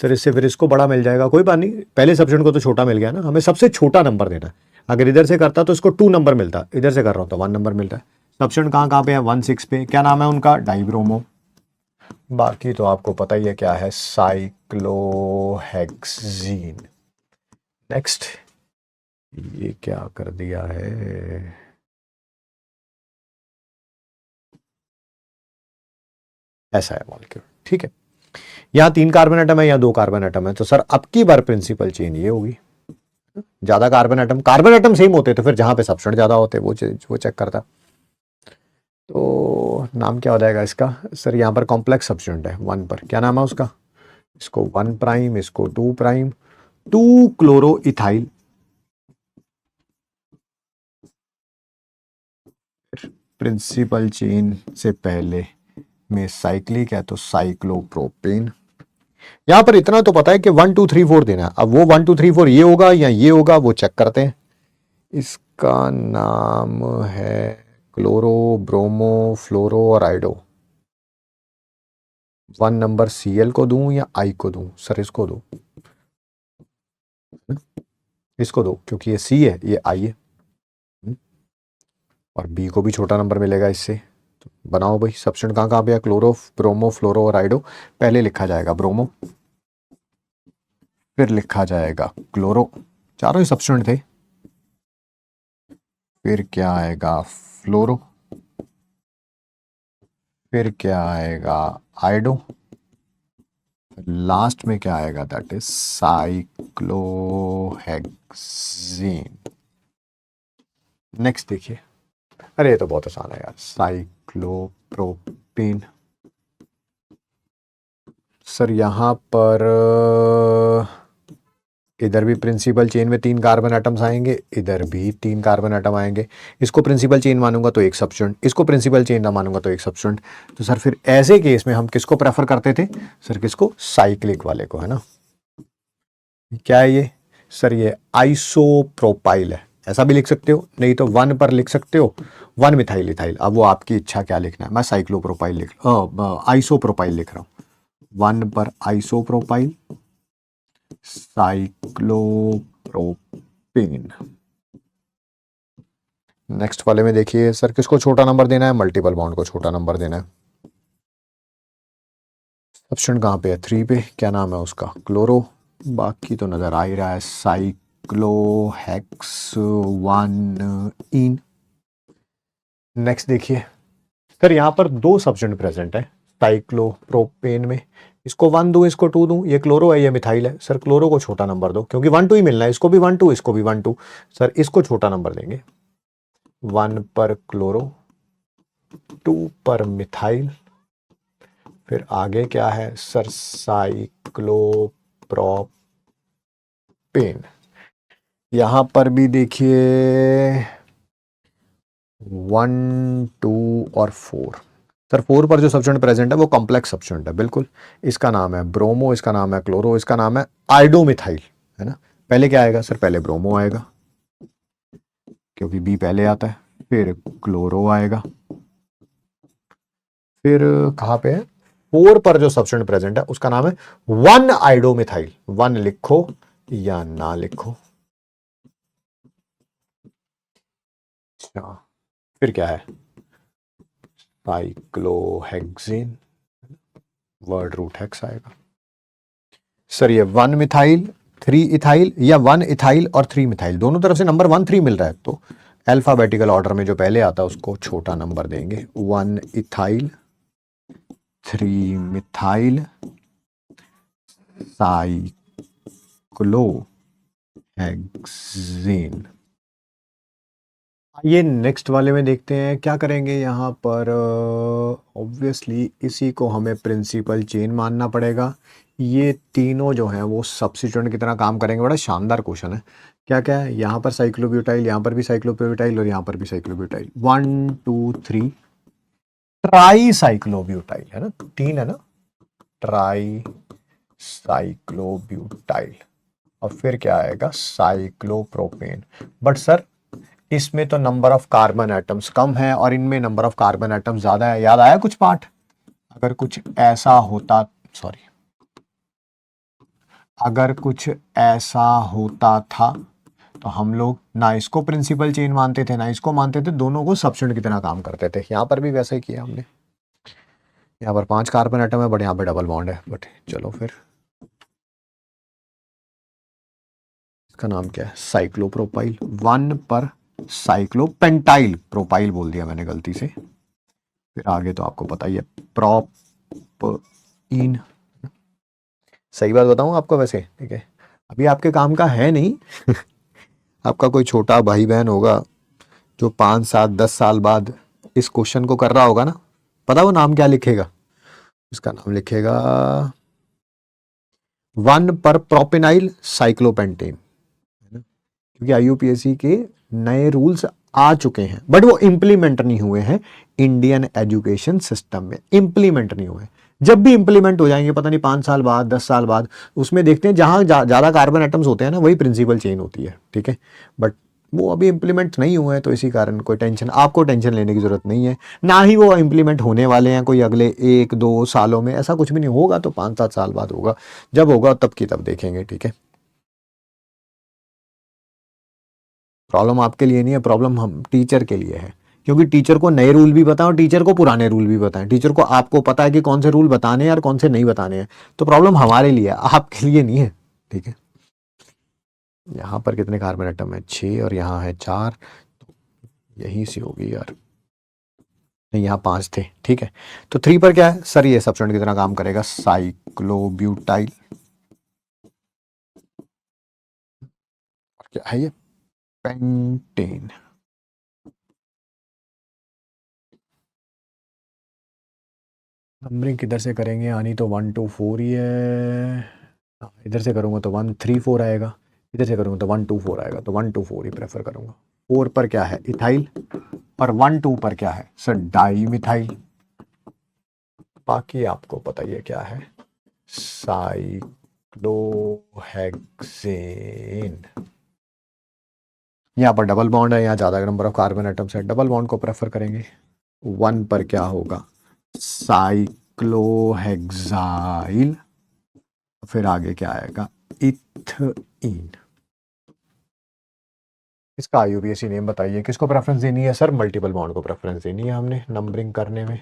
Speaker 1: सर इससे फिर इसको बड़ा मिल जाएगा, कोई बात नहीं, पहले सब्स्टिट्यूएंट को तो छोटा मिल गया ना, हमें सबसे छोटा नंबर देना है। अगर इधर से करता तो इसको 2 नंबर मिलता, इधर से कर रहा हूं तो 1 नंबर मिलता है। सब्स्टिट्यूएंट कहां कहां पे है, 1 6 पे, क्या नाम है उनका, डाइब्रोमो। बाकी तो आपको पता ही है क्या है, साइक्लोहेक्सीन। नेक्स्ट, ये क्या कर दिया है, ऐसा है मॉलिक्यूल, ठीक है। यहां 3 कार्बन एटम है, यहां 2 कार्बन एटम है, तो सर अब की बार प्रिंसिपल चेन ये होगी। ज्यादा कार्बन एटम सेम होते तो फिर जहां पे सब्स्टिट्यूएंट ज्यादा होते वो चेक करता। तो नाम क्या हो जाएगा इसका, सर यहां पर कॉम्प्लेक्स सब्स्टिट्यूएंट है 1 पर, क्या नाम है उसका, इसको 1 प्राइम, इसको 2 prime, 2 chloro ethyl, principal chain से पहले में साइक्लिक है तो साइक्लोप्रोपेन। यहां पर इतना तो पता है कि 1 2 3 4 देना है, अब वो 1 2 3 4 ये होगा या ये होगा वो चेक करते हैं। इसका नाम है क्लोरो, ब्रोमो, फ्लोरो और आइडो। 1 नंबर Cl को दूं या I को दूं, सर इसको दो, इसको दो, क्योंकि ये C है ये I है, और B को भी छोटा नंबर मिलेगा इससे। तो बनाओ भाई, सब्स्टिट्यूएंट कहां कहां पे है, क्लोरो, ब्रोमो, फ्लोरो और आइडो। पहले लिखा जाएगा ब्रोमो, फिर लिखा जाएगा क्लोरो, चारों ही सब्स्टिट्यूएंट थे, फिर क्या आएगा फ्लोरो, फिर क्या आएगा आइडो, लास्ट में क्या आएगा, दैट इज साइक्लोहेक्सीन। नेक्स्ट देखिए, अरे ये तो बहुत आसान है यार, साइक्लोप्रोपेन। सर यहां पर इधर भी प्रिंसिपल चेन में 3 कार्बन एटम्स आएंगे, इधर भी 3 कार्बन एटम आएंगे। इसको प्रिंसिपल चेन मानूंगा तो 1 सब्स्टिट्यूएंट, इसको प्रिंसिपल चेन ना मानूंगा तो 1 सब्स्टिट्यूएंट। तो सर फिर ऐसे केस में हम किसको प्रेफर करते थे, सर किसको, साइक्लिक वाले को, है ना। क्या है ये, सर ये आइसोप्रोपाइल है, ऐसा भी लिख सकते हो, नहीं तो 1 पर लिख सकते हो 1 मिथाइल इथाइल। अब वो आपकी इच्छा क्या लिखना है, मैं साइक्लोप्रोपाइल आइसोप्रोपाइल लिख रहा हूं, 1 पर आइसोप्रोपाइल, साइक्लोप्रोपेन। नेक्स्ट वाले में देखिए, सर किसको छोटा नंबर देना है, मल्टीपल बॉन्ड को छोटा नंबर देना है। ऑप्शन कहां पे है, 3 पे, क्या नाम है उसका, क्लोरो। बाकी तो नजर आ ही रहा है, साइक्लोहेक्स 1 इन। नेक्स्ट देखिए सर, यहाँ पर दो सब्स्टेंट प्रेजेंट है साइक्लोप्रोपेन में। इसको 1 दूं, इसको 2 दूं, ये क्लोरो है, ये मिथाइल है। सर क्लोरो को छोटा नंबर दो, क्योंकि 1 2 ही मिलना है, इसको भी 1 2, इसको भी 1 2। सर इसको छोटा नंबर देंगे, 1 पर क्लोरो, 2 पर मिथाइल। फिर आगे क्या है सर, साइक्लोप्रोपेन। यहां पर भी देखिए 1 2 और 4। सर 4 पर जो सब्स्टेंट प्रेजेंट है वो कॉम्प्लेक्स सब्स्टेंट है बिल्कुल। इसका नाम है ब्रोमो, इसका नाम है क्लोरो, इसका नाम है आइडोमिथाइल, है ना। पहले क्या आएगा सर, पहले ब्रोमो आएगा, क्योंकि बी पहले आता है। फिर क्लोरो आएगा, फिर कहाँ पे है, 4 पर जो सब्स्टेंट प्रेजेंट है उसका नाम है 1 आइडोमिथाइल। 1 लिखो या ना लिखो। अच्छा, फिर क्या है, साइक्लोहेक्सेन, वर्ड रूट हेक्स आएगा। सर ये 1 मिथाइल 3 इथाइल, या 1 इथाइल और 3 मिथाइल, दोनों तरफ से नंबर 1 3 मिल रहा है, तो अल्फाबेटिकल ऑर्डर में जो पहले आता है उसको छोटा नंबर देंगे। 1 इथाइल, 3 मिथाइल, साइक्लोहेक्सेन। ये नेक्स्ट वाले में देखते हैं क्या करेंगे यहाँ पर। ऑब्वियसली इसी को हमें प्रिंसिपल चेन मानना पड़ेगा। ये तीनों जो हैं वो सब्स्टिट्यूएंट की तरह काम करेंगे। बड़ा शानदार क्वेश्चन है। क्या क्या है यहाँ पर, साइक्लोब्यूटाइल, यहाँ पर भी साइक्लोब्यूटाइल और यहाँ पर भी साइक्लोब्यूटाइल। 1 2 3 ट्राई साइक्लोब्यूटाइल, है ना, 3 है ना, ट्राई साइक्लोब्यूटाइल। और फिर क्या आएगा, साइक्लोप्रोपेन। बट सर इसमें तो number of carbon atoms come है और इनमें नंबर ऑफ कार्बन एटम्स ज्यादा है। याद आया कुछ पार्ट? अगर कुछ ऐसा होता, सॉरी, अगर कुछ ऐसा होता था तो हम लोग ना इसको प्रिंसिपल चेन मानते थे ना इसको मानते थे, दोनों को सब्स्टिट्यूएंट की तरह काम करते थे। यहाँ पर भी वैसा ही किया हमने। यहाँ पर 5 कार्बन एटम है बट यहाँ पे डबल बॉन्ड है। बट चलो फिर इसका नाम क्या है, साइक्लोप्रोपाइल। 1 पर साइक्लोपेंटाइल, प्रोपाइल बोल दिया मैंने गलती से। फिर आगे तो आपको पता ही है, प्रोपीन। सही बात बताऊं आपको वैसे, ठीक है, अभी आपके काम का है नहीं। आपका कोई छोटा भाई बहन होगा जो 5 7 10 साल बाद इस क्वेश्चन को कर रहा होगा ना, पता वो नाम क्या लिखेगा? इसका नाम लिखेगा 1 पर प्रोपेनाइल साइक्लोपेंटेन, क्योंकि आईयूपीएससी के नए रूल्स आ चुके हैं बट वो इंप्लीमेंट नहीं हुए हैं इंडियन एजुकेशन सिस्टम में। इंप्लीमेंट नहीं हुए। जब भी इंप्लीमेंट हो जाएंगे, पता नहीं 5 साल बाद 10 साल बाद, उसमें देखते हैं जहां ज्यादा कार्बन एटम्स होते हैं ना, वही प्रिंसिपल चेन होती है, ठीक है। बट वो अभी इंप्लीमेंट नहीं हुए हैं, तो इसी कारण कोई टेंशन, आपको टेंशन लेने की जरूरत नहीं है। ना ही वो इंप्लीमेंट होने वाले हैं कोई अगले 1 2 सालों में। ऐसा कुछ भी नहीं होगा, तो 5 7 साल बाद होगा। जब होगा तब की तब देखेंगे, ठीक है। प्रॉब्लम आपके लिए नहीं है, प्रॉब्लम हम टीचर के लिए है, क्योंकि टीचर को नए रूल भी बताएं और टीचर को पुराने रूल भी बताएं। टीचर को आपको पता है कि कौन से रूल बताने हैं और कौन से नहीं बताने हैं। तो प्रॉब्लम हमारे लिए है, आपके लिए नहीं है, ठीक है। यहाँ पर कितने कार्बन एटम है, 6 और यहाँ है 4, तो यहीं से होगी यार। नहीं, यहाँ 5 थे, ठीक है। तो 3 पर क्या है सर, ये सब्स्टिट्यूएंट की तरह काम करेगा, साइक्लोब्यूटाइल। क्या है ये, पेंटेन। नंबरिंग किधर से करेंगे, आनी तो 1 2 4 ही है। इधर से करूँगा तो 1 3 4 आएगा, इधर से करूँगा तो 1 2 4 आएगा, तो 1 2 4 ही प्रेफर करूँगा। 4 पर क्या है, इथाइल, और 1 2 पर क्या है सर, डाई मिथाइल। बाकी आपको पता ही है क्या है, साइक्लोहेक्सेन। यहाँ पर डबल बॉन्ड है, यहाँ ज़्यादा नंबर ऑफ कार्बन एटम्स है, डबल बॉन्ड को प्रेफर करेंगे। 1 पर क्या होगा, साइक्लोहेक्साइल। फिर आगे क्या आएगा, इथीन। इसका आईयूपीएसी नेम बताइए, किसको प्रेफरेंस देनी है सर, मल्टीपल बॉन्ड को प्रेफरेंस देनी है हमने नंबरिंग करने में।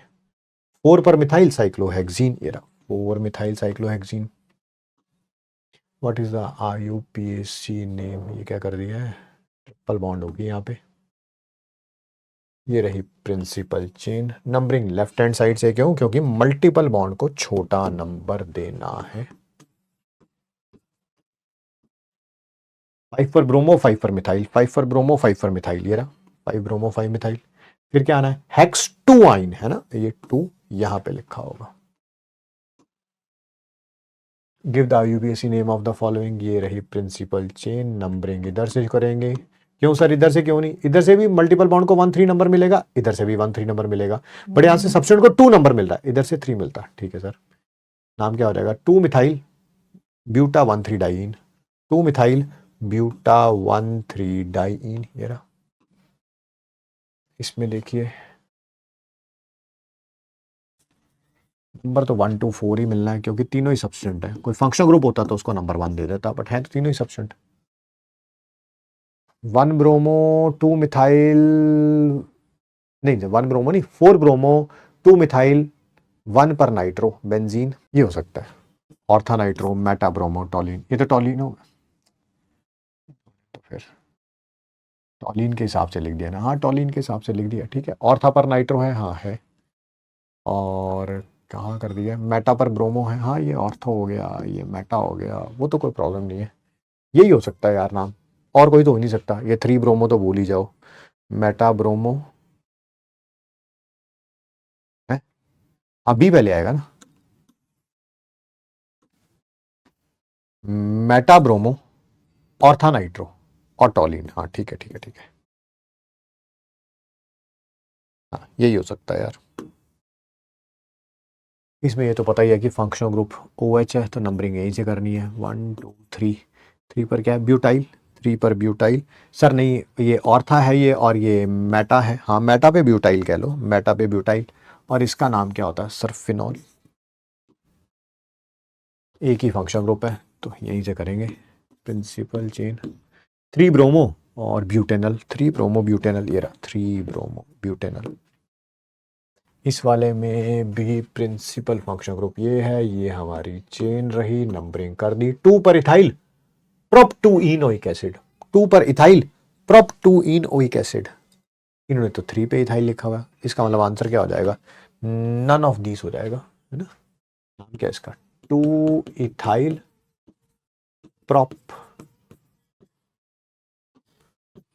Speaker 1: 4 पर मिथाइल साइक्लोहेक्सीन, ये रहा 4 methyl cyclohexene. What is the IUPAC name, ये क्या कर दिया है, ट्रिपल बॉन्ड होगी यहाँ पे। ये रही principal chain. Numbering left hand side से क्यों? क्योंकि मल्टीपल बॉन्ड को छोटा नंबर देना है। 5 for bromo 5 for methyl, 5 for bromo 5 for methyl, ये रहा 5 ब्रोमो 5 मिथाइल। फिर क्या आना है? हेक्स 2 आइन है ना, ये 2 यहां पे लिखा होगा। Give the UPSC name of the following, ये रही प्रिंसिपल चेन। नंबरिंग इधर से करेंगे। क्यों सर इधर से क्यों नहीं? इधर से भी मल्टीपल बॉन्ड को 1 3 नंबर मिलेगा, इधर से भी 1 3 नंबर मिलेगा, बट यहां से सब्स्टिट्यूएंट को 2 नंबर मिल रहा है, इधर से 3 मिलता है। ठीक है सर, नाम क्या हो जाएगा? 2 methyl buta 1 3 diene, 2 methyl buta 1 3 diene. ये रहा। इसमें देखिए नंबर तो 1 2 4 ही मिलना है, क्योंकि तीनों ही सब्स्टिट्यूएंट है। कोई फंक्शनल ग्रुप होता तो उसको नंबर 1 दे देता, बट है तो तीनों ही सब्स्टिट्यूएंट। 1 ब्रोमो 2 मिथाइल, नहीं 1 ब्रोमो नहीं, 4 ब्रोमो 2 मिथाइल 1 पर नाइट्रो बेंजीन, ये हो सकता है। ऑर्था नाइट्रो मेटा ब्रोमो टॉलिन, ये तो टॉलिन होगा, तो फिर टॉलिन के हिसाब से लिख दिया ना। हाँ टॉलिन के हिसाब से लिख दिया, ठीक है। ऑर्था पर नाइट्रो है, हाँ है। और कहाँ कर दिया? मेटा पर ब्रोमो है, हाँ ये ऑर्थो हो गया, ये मेटा हो गया, वो तो कोई प्रॉब्लम नहीं है। यही हो सकता है यार नाम, और कोई तो हो नहीं सकता। ये 3 ब्रोमो तो भूल ही जाओ, मेटा ब्रोमो है, अभी पहले आएगा ना, मेटा ब्रोमो ऑर्था नाइट्रो और टॉलिन। हाँ ठीक है ठीक है ठीक है, हाँ यही हो सकता है यार। इसमें ये तो पता ही है कि फंक्शनल ग्रुप OH है, तो नंबरिंग यहीं से करनी है। 1 2 3, 3 पर क्या है? ब्यूटाइल, 3 पर ब्यूटाइल। सर नहीं ये ऑर्था है ये, और ये मेटा है। हाँ मेटा पे ब्यूटाइल कह लो, मेटा पे ब्यूटाइल। और इसका नाम क्या होता है? Sir phenol. एक ही फंक्शन ग्रुप है तो यहीं से करेंगे। प्रिंसिपल चेन 3 ब्रोमो और ब्यूटेनल, 3 ब्रोमो ब्यूटेनल, ये रहा 3 ब्रोमो ब्यूटेनल। इस वाले में भी प्रिंसिपल फंक्शन ग्रुप ये है, ये हमारी चेन रही। नंबरिंग कर दी। 2 पर इथाइल प्रोप 2 इनोइक एसिड, 2 पर इथाइल प्रोप 2 इनोइक एसिड। इन्होंने तो 3 पे इथाइल लिखा हुआ, इसका मतलब आंसर क्या हो जाएगा? नन ऑफ दीस हो जाएगा, है ना। नाम क्या है इसका? 2 इथाइल प्रोप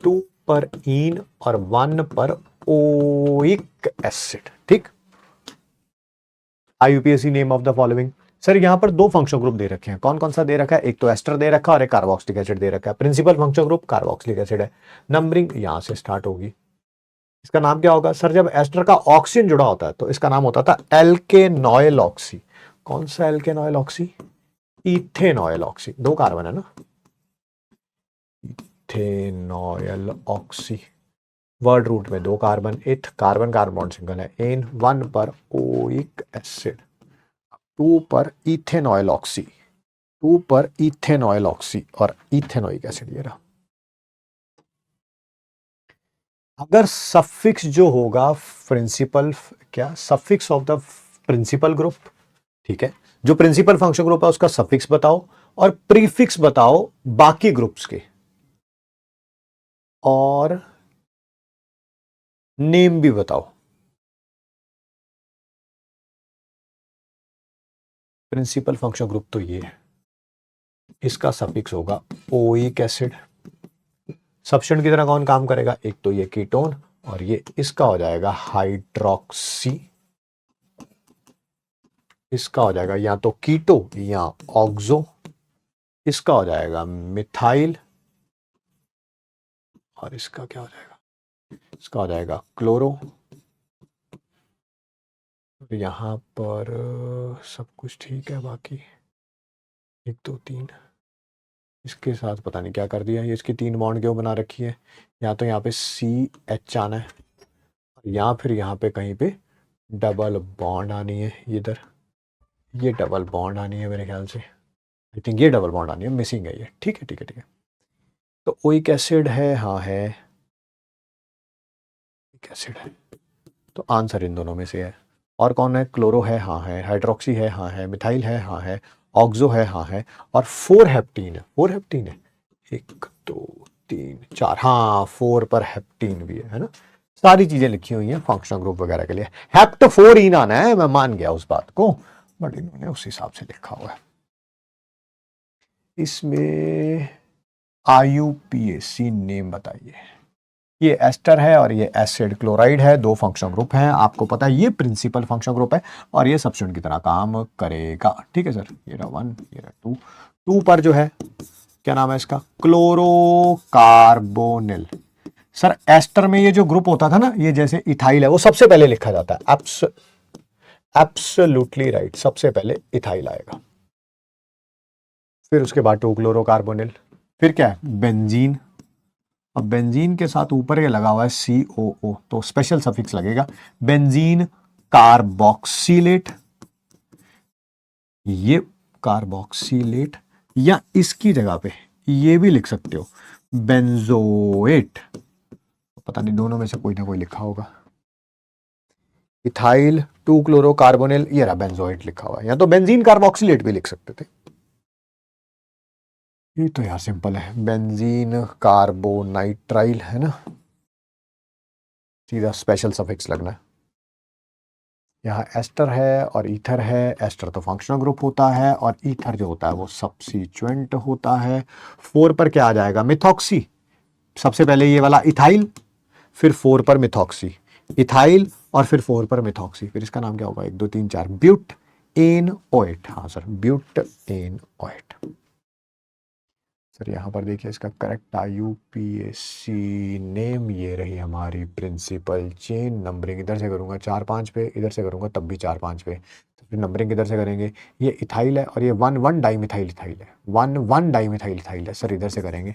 Speaker 1: 2 पर इन और 1 पर ओइक एसिड। ठीक। IUPAC name of the following. Sir यहां पर 2 फंक्शन ग्रुप दे रखे हैं, कौन कौन सा दे रखा है? एक तो एस्टर दे रखा है और एक कार्बोक्सिलिक एसिड दे रखा है। Principal function group carboxylic acid है। नंबरिंग यहां से स्टार्ट होगी। इसका नाम क्या होगा? सर जब एस्टर का ऑक्सीजन जुड़ा होता है तो इसका नाम होता था एल्केनॉयल ऑक्सी। कौन सा एल्केनॉयल ऑक्सी? इथेनॉयल ऑक्सी। 2 कार्बन है ना, इथेनॉयल ऑक्सी। वर्ड रूट में 2 कार्बन, इथ कार्बन कार्बन बॉन्ड सिंगल है, एन 1 पर ओइक एसिड, 2 पर इथेनॉयल ऑक्सी, 2 पर इथेनॉयल ऑक्सी और इथेनोइक एसिड। ये रहा। अगर सफिक्स जो होगा प्रिंसिपल, क्या suffix of the principal group, ठीक है, जो प्रिंसिपल फंक्शन ग्रुप है उसका सफिक्स बताओ और प्रीफिक्स बताओ बाकी ग्रुप्स के, और नेम भी बताओ। प्रिंसिपल फंक्शन ग्रुप तो ये है, इसका सफिक्स होगा ओइक एसिड। सब्स्टिट्यूएंट की तरह कौन काम करेगा? एक तो ये कीटोन और ये इसका हो जाएगा हाइड्रोक्सी, इसका हो जाएगा या तो कीटो या ऑक्सो, इसका हो जाएगा मिथाइल और इसका क्या हो जाएगा? इसका हो जाएगा क्लोरो। यहां पर सब कुछ ठीक है, बाकी 1 2 3 इसके साथ पता नहीं क्या कर दिया। ये इसकी 3 बॉन्ड क्यों बना रखी है? या तो यहाँ पे CH आना है या फिर यहाँ पे कहीं पे डबल बॉन्ड आनी है। इधर ये डबल बॉन्ड आनी है मेरे ख्याल से, आई थिंक ये डबल बॉन्ड आनी है, मिसिंग है ये। ठीक है ठीक है ठीक है। तो ओइक एसिड है, हाँ है, ओइक एसिड है, तो आंसर इन दोनों में से है। और कौन है? क्लोरो है, हाँ है, हाइड्रोक्सी है, हाँ है, मिथाइल है, हाँ है, ऑक्सो है, हाँ है, और 4 हेप्टीन है। 4 हेप्टीन है, 1 2 3 4, हाँ 4 पर हेप्टीन भी है ना। सारी चीजें लिखी हुई हैं फंक्शनल ग्रुप वगैरह के लिए। हेप्टोफोरीन आना है, मैं मान गया उस बात को, बट इन्होंने उस हिसाब से लिखा हुआ है। इसमें IUPAC नेम बताइए। ये एस्टर है और ये एसिड क्लोराइड है, दो फंक्शनल ग्रुप हैं, आपको पता है ये प्रिंसिपल फंक्शनल ग्रुप है और ये सब्स्टिट्यूएंट की तरह काम करेगा। ठीक है सर, ये रहा 1, ये रहा 2। 2 पर जो है क्या नाम है इसका, क्लोरोकार्बोनिल। सर एस्टर में ये जो ग्रुप होता था ना, ये जैसे इथाइल है, वो सबसे पहले लिखा जाता है। एब्सोल्युटली राइट, सबसे पहले इथाइल आएगा, फिर उसके बाद 2 क्लोरोकार्बोनिल, फिर क्या है बेंजीन। अब बेंजीन के साथ ऊपर ये लगा हुआ है COO, तो स्पेशल सफिक्स लगेगा बेंजीन कार्बोक्सिलेट, ये कार्बोक्सिलेट, या इसकी जगह पे ये भी लिख सकते हो बेंजोएट, पता नहीं दोनों में से कोई ना कोई लिखा होगा। इथाइल 2 क्लोरोकार्बोनिल, ये रहा बेंजोएट लिखा हुआ है, या तो बेंजीन कार्बोक्सिलेट भी लिख सकते थे। ये तो यार सिंपल है, बेंजीन कार्बोनाइट्राइल है ना, सीधा स्पेशल सफिक्स लगना है। यहाँ एस्टर है और ईथर है, एस्टर तो फंक्शनल ग्रुप होता है और ईथर जो होता है वो सब्स्टिट्यूएंट होता है। 4 पर क्या आ जाएगा, मिथॉक्सी। सबसे पहले ये वाला इथाइल, फिर 4 पर मिथॉक्सी, इथाइल और फिर 4 पर मिथॉक्सी, फिर इसका नाम क्या होगा, 1 2 3 4, ब्यूट एन ओएट। हाँ sir, but en oate. Sir यहाँ पर देखिए इसका करेक्ट IUPAC नेम, ये रही हमारी प्रिंसिपल चेन। नंबरिंग इधर से करूँगा 4 5 पे, इधर से करूँगा तब भी 4 5 पे, तो फिर नंबरिंग इधर से करेंगे। ये इथाइल है और ये 1 1 डाइमिथाइल इथाइल है, 1 1 डाइमिथाइल इथाइल है। सर इधर से करेंगे,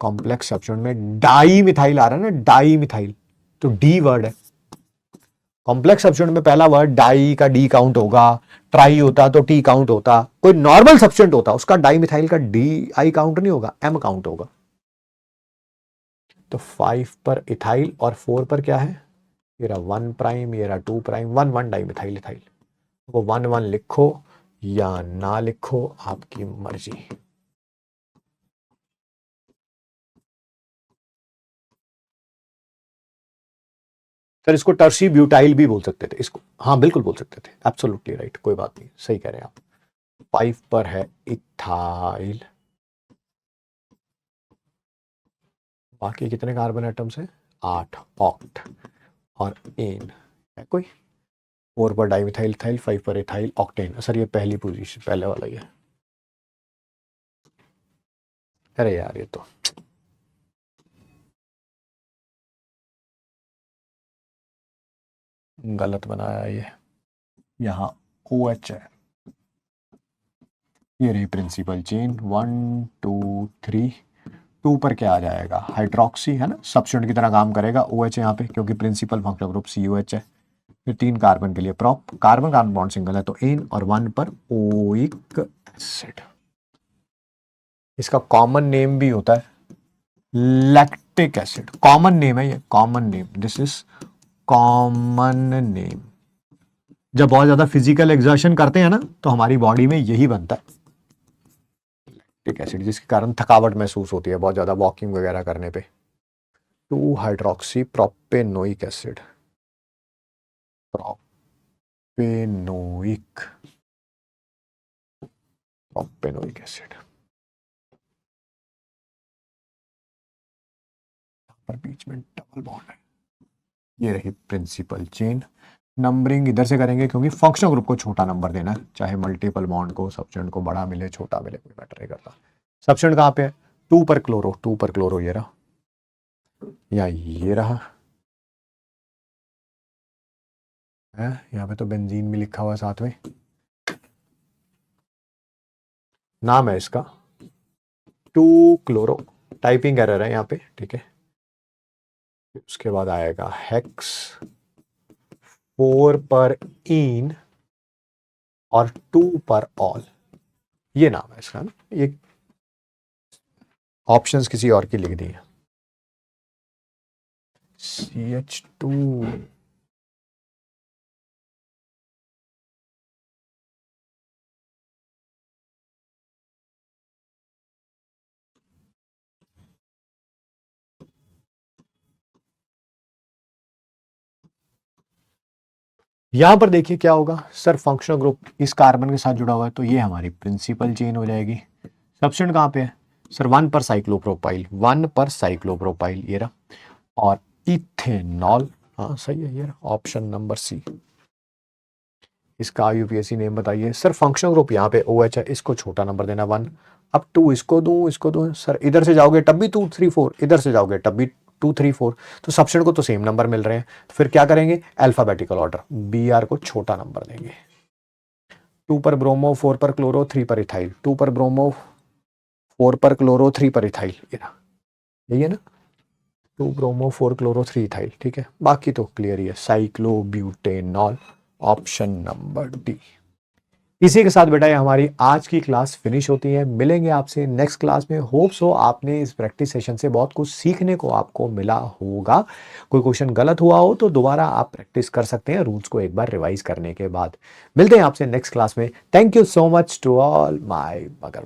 Speaker 1: कॉम्प्लेक्स सब्स्टिट्यूएंट में डाई मिथाइल आ रहा है ना, डाई मिथाइल, तो डी वर्ड है। कॉम्प्लेक्स सब्स्टिट्यूएंट में पहला वर्ड डाई का डी काउंट होगा, ट्राई होता तो टी काउंट होता, कोई नॉर्मल सब्स्टिट्यूएंट होता उसका डाई मिथाइल का डी आई काउंट नहीं होगा, एम काउंट होगा। तो 5 पर इथाइल और 4 पर क्या है, ये रहा 1 प्राइम, ये रहा 2 प्राइम, 1 1 डाई मिथाइल इथाइल। वो 1 1 लिखो या ना लिखो, आपकी मर्जी। सर इसको टर्सी ब्यूटाइल भी बोल सकते थे इसको, हाँ बिल्कुल बोल सकते थे, एब्सोल्युटली राइट, कोई बात नहीं, सही कह रहे हैं आप। 5 पर है इथाइल, बाकी कितने कार्बन एटम्स हैं, 8, ऑक्ट और एन है कोई। 4 पर डाइमिथाइल इथाइल, 5 पर इथाइल ऑक्टेन। सर ये पहली पोजीशन, पहले वाला ही है। अरे यार ये तो गलत बनाया ये, यहाँ OH है। ये रही प्रिंसिपल चेन 1 2 3। 2 पर क्या आ जाएगा, हाइड्रोक्सी है ना, सब्स्टिट्यूएंट की तरह काम करेगा। OH यहाँ पे क्योंकि प्रिंसिपल फंक्शनल ग्रुप COH है। फिर 3 कार्बन के लिए prop, carbon carbon bond single है तो एन, और 1 पर ओइक एसिड। इसका कॉमन नेम भी होता है लैक्टिक एसिड, कॉमन नेम है ये, common name, this is common name. जब बहुत ज्यादा फिजिकल एक्सर्शन करते हैं ना तो हमारी बॉडी में यही बनता है लैक्टिक एसिड, जिसके कारण थकावट महसूस होती है बहुत ज्यादा वॉकिंग वगैरह करने पे। 2 hydroxy propanoic acid, propanoic, propanoic acid पर बीच में डबल बॉन्ड है। ये रही प्रिंसिपल चेन। नंबरिंग इधर से करेंगे क्योंकि फंक्शनल ग्रुप को छोटा नंबर देना है, चाहे मल्टीपल बॉन्ड को सब्स्टिट्यूएंट को बड़ा मिले छोटा मिले कोई मैटर नहीं करता। सब्स्टिट्यूएंट कहाँ पे है, 2 पर क्लोरो, 2 पर क्लोरो ये रहा, या ये रहा है, यहाँ पे तो बेंजीन भी लिखा हुआ है साथ में, नाम है इसका 2 क्लोरो। टाइपिंग एरर है यहाँ पे, ठीक है। उसके बाद आएगा हेक्स, 4 पर इन और 2 पर ऑल, ये नाम है इसका ना, ये ऑप्शंस किसी और की लिख दी है। CH2, यहां पर देखिए क्या होगा सर, फंक्शनल ग्रुप इस कार्बन के साथ जुड़ा हुआ है तो ये हमारी प्रिंसिपल चेन हो जाएगी। सब्स्टिट्यूएंट कहाँ पे है सर, 1 पर साइक्लोप्रोपाइल, 1 पर साइक्लोप्रोपाइल ये रहा, और इथेनॉल, हाँ सही है ये रहा ऑप्शन नंबर सी। इसका यूपीएससी नेम बताइए सर। फंक्शनल ग्रुप यहाँ पे OH है, इसको छोटा नंबर देना 1। अब 2 इसको दूं सर, इधर से जाओगे तब भी 2 3 4, इधर से जाओगे तब भी 2 3 4, तो सब्स्टिट्यूएंट को तो सेम नंबर मिल रहे हैं, तो फिर क्या करेंगे अल्फाबेटिकल ऑर्डर, BR को छोटा नंबर देंगे। 2 पर ब्रोमो, 4 पर क्लोरो, 3 पर इथाइल, 2 पर ब्रोमो, 4 पर क्लोरो, 3 पर इथाइल, यही है ना, 2 ब्रोमो 4 क्लोरो 3 इथाइल, ठीक है, बाकी तो क्लियर ही है, साइक्लोब्यूटेनॉल, ऑप्शन नंबर डी। इसी के साथ बेटा ये हमारी आज की क्लास फिनिश होती है। मिलेंगे आपसे नेक्स्ट क्लास में। होप सो आपने इस प्रैक्टिस सेशन से बहुत कुछ सीखने को आपको मिला होगा। कोई क्वेश्चन गलत हुआ हो तो दोबारा आप प्रैक्टिस कर सकते हैं रूल्स को एक बार रिवाइज करने के बाद। मिलते हैं आपसे नेक्स्ट क्लास में। Thank you so much to all my मगरमच्छ।